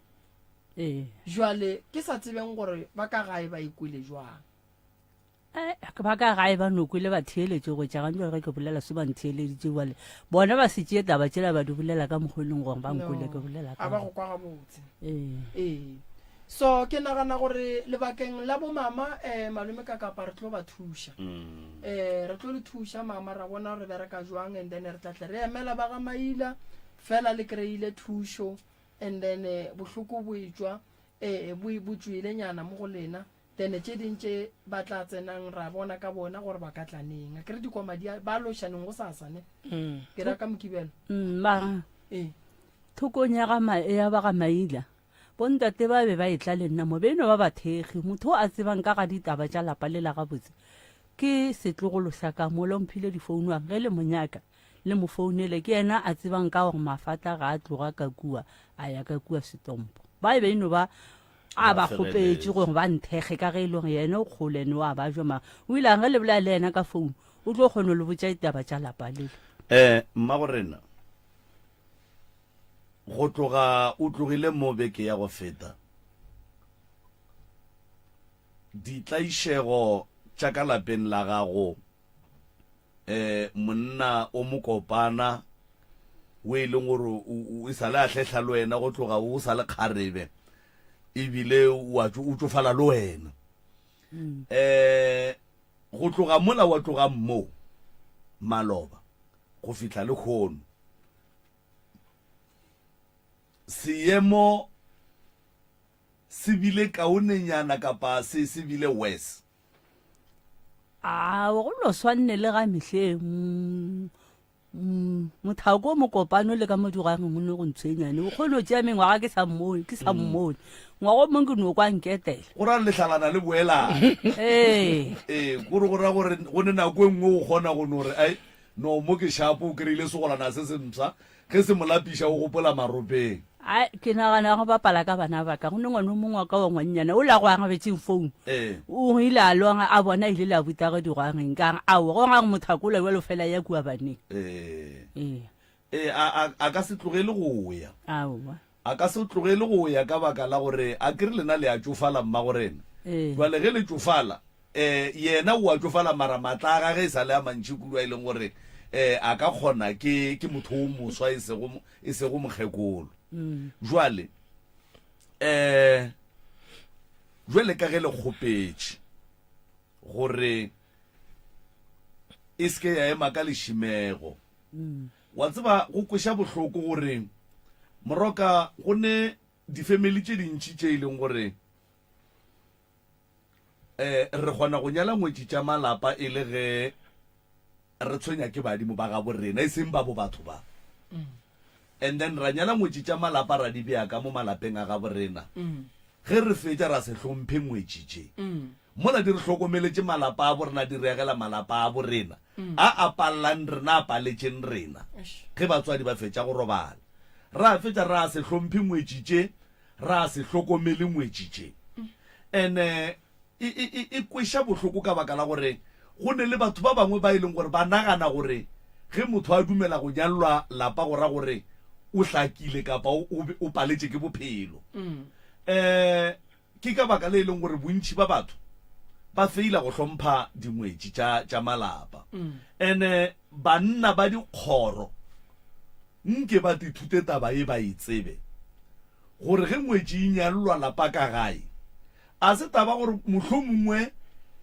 jwale ke sa tsebeng gore ba ka gae ba ikwele jwang ba ka gae ba nokwile ba theeletse go tšagang jwa ge ke bolela se ba ntheeleditse bale bona ba se tšee taba tšela ba di bolela ka mokgoleng gore ba nkwele ke bolela a ba go kwa gabotse so ke nagana gore lebakeng la bomama malome ka kapa re tlo ba thuša re tlo le thuša mama ra bona re bereka jwang and then re tlatle re emela ba ga maila fela le kry-ile thušo and then bohloko bo etswa bo tswile nyana mo go lena then tše dintše ba tla tsenang ra bona ka bona gore ba ka tlaneng a kere dikomadi ba lošaneng go sasane ke raka mokibelo thokong ya ba ga maila bontate ba be ba e tla le nna mo beno ba bathegi motho a tsebang ka ga ditaba tša lapa le la gabotse ke setlogolo sa ka mo lomphile difounwang ge le monyaka le mo founele ke ena a tsebang ka gore mafata ga a tloga ka kua a ya ka kua setompo ba beno ba a ba kgopetse gore ba nthege ka ge e le gore yena o kgolene wa ba jwa o ile ge le bolela le ena ka founu o tlo kgone le botša ditaba tša lapa lele mma gorena go tloga o tlogile mo beke ya go feta ditlaišego tša ka lapeng la gago monna o mokopana o e leng gore o sa le a tlhehla le wena go tloga o sa le kgarebe ebile o tsofala le wena go tloga mola wa tloga mo maloba go fihla le kgono seemo se bile kaonenyana kapa se bile wes go lo swanne le ga mehleng mothako o mokopano le ka mo dirang mo ne go ntshwenyane o kgone o tšea mengwaga ke sa mmone ngwago mong ke no kwa nketela go ra letlalana le boelane kore go ra gore go ne nako e nngwe o kgona go no re ai no mo ke shapo o kry-ile segolana se se mpša ge se molapiša o gopola maropeng ke nagana go bapala ka bana baka go ne ngwane o mongwe ka wa ngwannyana o la go agabetseng founu o ile a longa a bona ile le a butago digwageng kang ao go gang mothakola jalo fela ya kua baneng a ka se tlogele go ya a ka se tlogele go ya ka baka la gore a kere lena le a tsofala mma gorena jwale ge le tsofala yena o a tsofala mara matla a gage e sa le a mantši kudua e leng gore a ka kgona ke motho o moswa e sego mokgekolo jwale ka ge le kgopetše gore e seke ya ema ka lešimego wa tseba go kweša bohloko gore moroka go ne difamily tše dintši tše e leng gore re kgona go nyala ngwetši tša malapa e le ge re tshwenya ke badimo ba ga borena e seng ba bo batho ba and then ra nyala ngwetši tša malapa ra di beya ka mo malapeng a ga borena ge re fetša ra se hlomphe ngwetši tše mola di re hlokomeletse malapa a borena di reagela malapa a borena a apallang rena a paletšeng rena ge batswadi ba fetša go robala ra fetša ra se hlomphe ngwetšitše ra se hlokomele ngwetšitše ene e kweša bohloko ka baka la gore go ne le batho ba bangwe ba e leng gore ba nagana gore ge motho a dumela go nyalwa lapa go ra gore o hlakile kapa o paletše ke bophelo ke ka baka le e leng gore bontši ba batho ba feila go hlompha dingwetši tša malapa ene banna ba dikgoro nke ba dithute taba e ba e tsebe gore ge ngwetši e nyalwa lapa ka gae a se taba gore mohlomongwe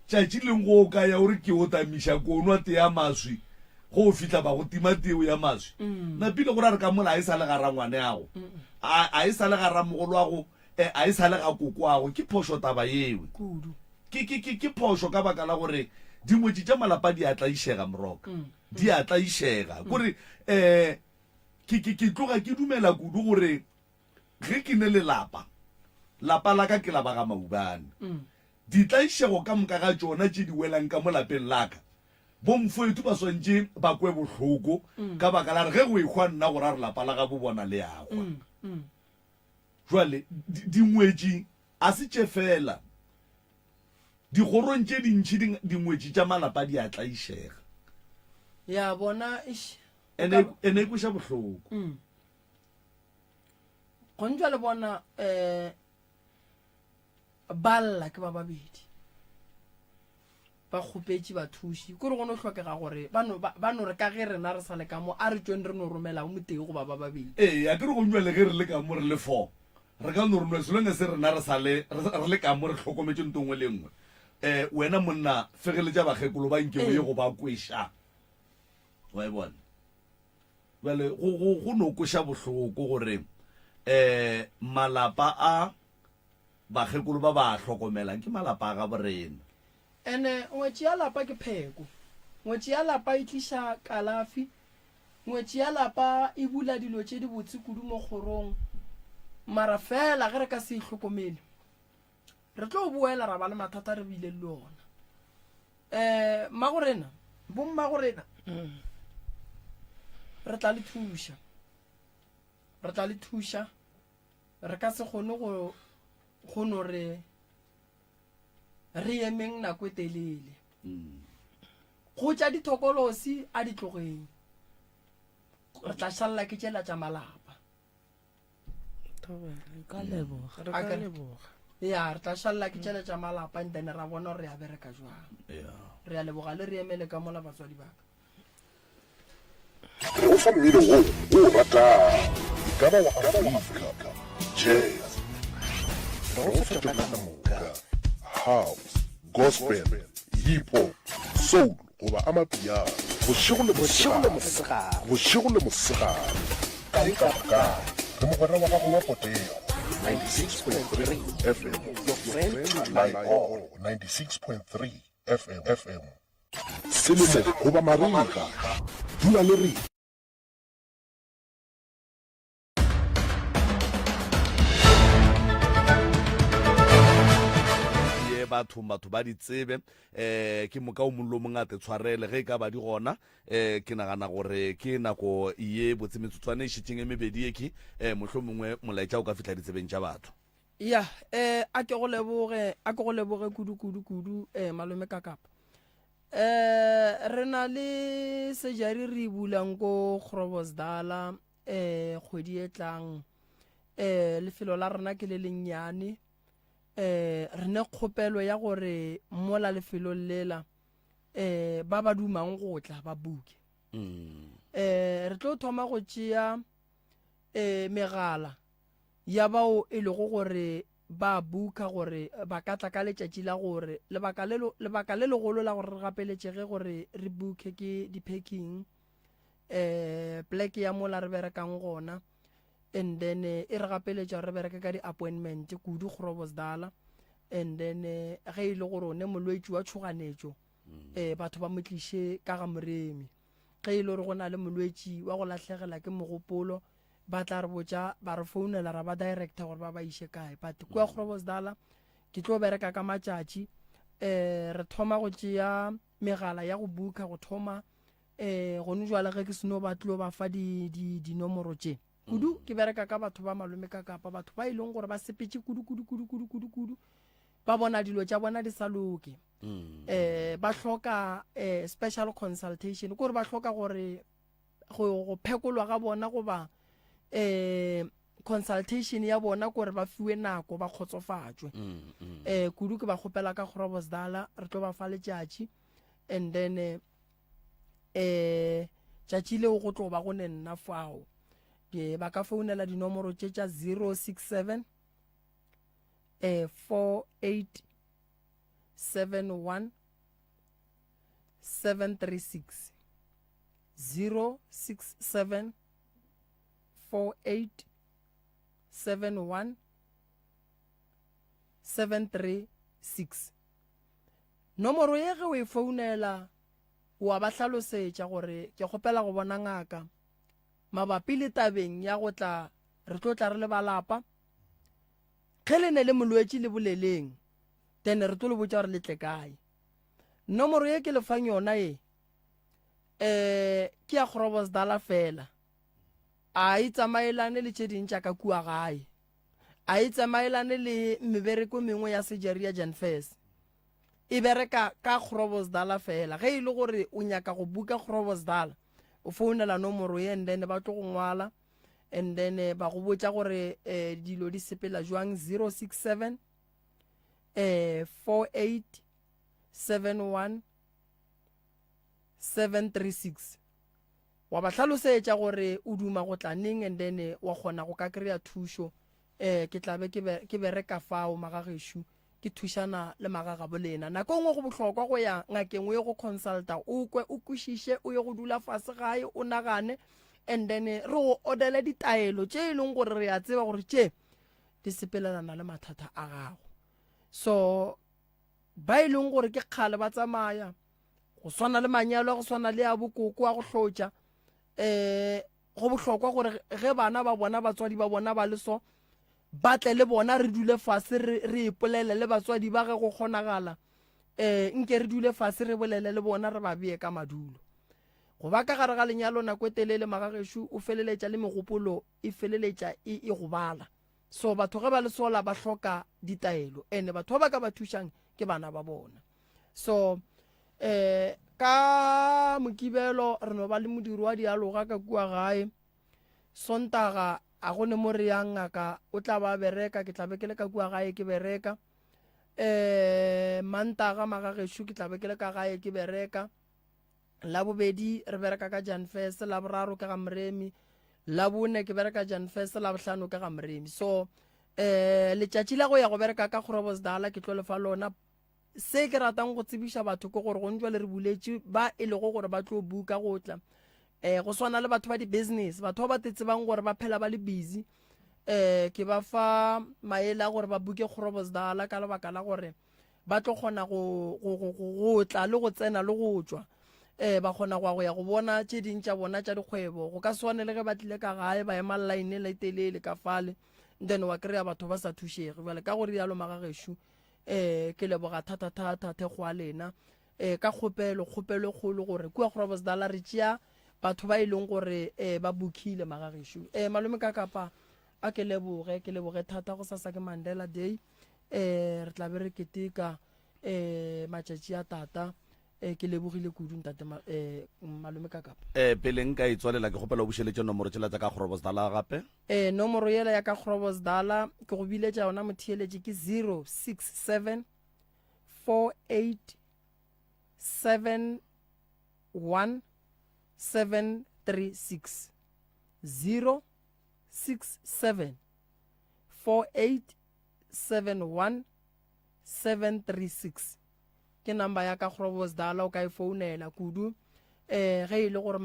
tšatši leng go ka ya gore ke o tamiša konwa te ya maswi go fitla ba go tima teo ya maswi napile gore a re ka mola a e sa le gara ngwane ago a e sa le gara mogolo ago a e sa le ga koko ago ke phošo taba yewe ke phošo ka baka la gore dingwetši tša malapa di a tlaišega moroka di a tlaišega kore ke tloga ke dumela kudu gore ge ke ne le lapa la ka ke la ba ga maubane di tlaišego ka moka ga tšona tše di welang ka mo lapeng laka bomfoetu ba swantše ba kwe bohloko ka baka la re ge go ekgwa nna gore a re lapa la ga bo bona le agwa jwale dingwetši a se tše fela dikgorong tše dintšhi dingwetši tša malapa di a tlaišega ya bona ene e kweša bohloko gontšwa le bona ba lla ke ba babedi ba kgopetše bathuši kore go no hlokega gore ba no re ka ge rena re sa le ka mo a re tšweng re no romela o moteng go ba babedi a ke re go nywele ge re le ka mo re le 4 re ka no romela selenge se rena re le ka mo re hlokometše ntongwe le nngwe wena monna fegeletša bagekolo ba nke o ye go ba kweša wa e bona bale go no kweša bohloko gore malapa a bagekolo ba ba hlokomelang ke malapa a ga borena ene ngwetši ya lapa ke pheko ngwetši ya lapa e tliša kalafi ngwetši ya lapa e bula dilo tše di botse kudu mo kgorong mara fela ge re ka se ihlokomele re tlo boela ra ba le mathata re bile le ona magorena bommagorena re tla le thuša re ka se kgone go no re emeng nako e telele go tša dithokolosi a di tlogeng re tla šalela ke tšela tša malapa ya re tla šalela ke tšela tša malapa and then ra bona gore re a bereka jwang re a leboga le re emele ka mola batswadi baka o fa mmino o ratang e ka ba wa afrika jazz ra o fetola ka moka house gospel hip hop soul goba amapiano bošego le mosegare ka re mogwera wa gago wa potego 96.3 FM your friend like all 96.3 FM selemo goba mariga dula le re batho ba di tsebe ke moka o mollo mongate tshwarele ge ka ba di gona ke nagana gore ke nako ye botse metsotswane e šitšeng e mebedi eke mohlomongwe molaetša o ka fihla ditsebeng tša batho ya a ke go leboge kudu malome ka kapa re na le sejari re bulang ko Groblersdal kgwedi e tlang lefelo la rena ke le lennyane re ne kgopelo ya gore mola lefelo lela ba ba dumang go tla ba buke re tlo thoma go tšea megala ya bao e lego gore ba buka gore ba ka tla ka letšatši la gore lebaka le legolo la gore re gapeletšege gore re buke ke di-packing pleke ya mola re berekang gona and then e re gapeletša re bereke ka di-appointment kudu Groblersdal and then ge e le gore o ne molwetši wa tšhoganetšo batho ba motliše ka ga moremi ge e le gore go na le molwetši wa go lahlegela ke mogopolo ba tla re botša ba re founela ra ba director gore ba iše kae but kua Groblersdal ke tlo bereka ka matšatši re thoma go tšea megala ya go buka go thoma gone jwale ge ke seno ba tlo ba fa dinomoro tše kudu ke bereka ka batho ba malome ka kapa batho ba ileng gore ba sepetse kudu ba bona dilo tša bona di sa loke ba hloka special consultation gore ba hloka gore go phekolwa ga bona goba consultation ya bona gore ba fiwe nako ba khotsofatšwe kudu ke ba kgopela ka Groblersdal re tlo ba fa letšatši and then tšatši leo go tlo ba go ne nna fao ba ka founela dinomoro tše tša 067 4871 736 067 4871 736 nomoro ye ge o e founela wa ba hlalosetša gore ke kgopela go bona ngaka mabapi le tabeng ya go tla re tlo tla re le balapa ge le ne le molwetši le boleleng then re tlo le botša gore le tle kae nomoro ye ke lefang yona ke ya Groblersdal fela a e tsamaelane le tše dintša ka kua gae a e tsamaelane le mebereko mengwe ya sejeria Janfes e bereka ka Groblersdal fela ge e le gore o nyaka go buka Groblersdal o founela nomoro ye and then ba tlo go ngwala and then ba go botša gore dilo di sepela jwang 067 4871 736 wa ba hlalosetša gore o duma go tla neng and then wa kgona go ka kry-a thušo ke tlabe ke bereka fao magagešo ke thušana le magaga bolena nako ngwe go bohlokwa go ya ngakeng o ye go consulta o kwe o kwešiše o ye go dula fase gae o nagane and then re go odele ditaelo tše e leng gore re a tseba gore tše di sepelelana le mathata a gago so ba e leng gore ke kgale ba tsamaya go swana le manyalo go swana le a bokoko a go hlotša go bohlokwa gore ge bana ba bona batswadi ba bona ba le so batle le bona re dule fase re ipolele le batswadi ba ge go kgonagala nke re dule fase re bolele le bona re ba bee ka madulo go ba ka gare ga lenyalo nako e telele magagešo o feleletša le megopolo e feleletša e go bala so batho ge ba le sola ba hloka ditaelo ene batho ba ka ba thušang ke bana ba bona so ka mokibelo re no ba le modiri wa dialoga ka kua gae sontaga a gone mo re yang ngaka o tla ba bereka ke tlabe ke le ka kua gae ke bereka mantaga magagešo ke tlabe ke le ka gae ke bereka la bobedi re bereka ka Janfes la boraro ke ga Mremi la bone ke bereka Janfes la bohlano ke ga Mremi so letšatši la go ya go bereka ka Groblersdal ke tlo lefa lona se ke ratang go tsebiša batho ke gore go ntšwa le re buletše ba e lego gore ba tlo buka go tla go swana le batho ba di-business batho ba ba tsebang gore ba phela ba le busy ke ba fa maele a gore ba buke Groblersdal ka lebaka la gore ba tlo kgona go tla le go tsena le go tšwa ba kgona go ya go bona tše dintša bona tša dikgwebo go ka swane le ge ba tlile ka gae ba ema line le telele ka fale then wa kry-a batho ba sa thušege bjale ka gore yalo magagešo ke leboga thata thekgo a lena ka kgopelo kgolo gore kua Groblersdal re tšea batho ba e leng gore ba bukile magagešo malome ka kapa a ke leboge thata go sasa ke Mandela Day re tla be re keteka matšatši a tata ke lebogile kudu ntate malome ka kapa pele nka e tswalela ke kgopela o bušeletše nomoro tšela tša ka Groblersdal gape nomoro yela ya ka Groblersdal ke go biletša yona motheeletše ke 067 4871 736 067 4871 736 ke number ya ka Groblersdal o ka e founela kudu ge e le gore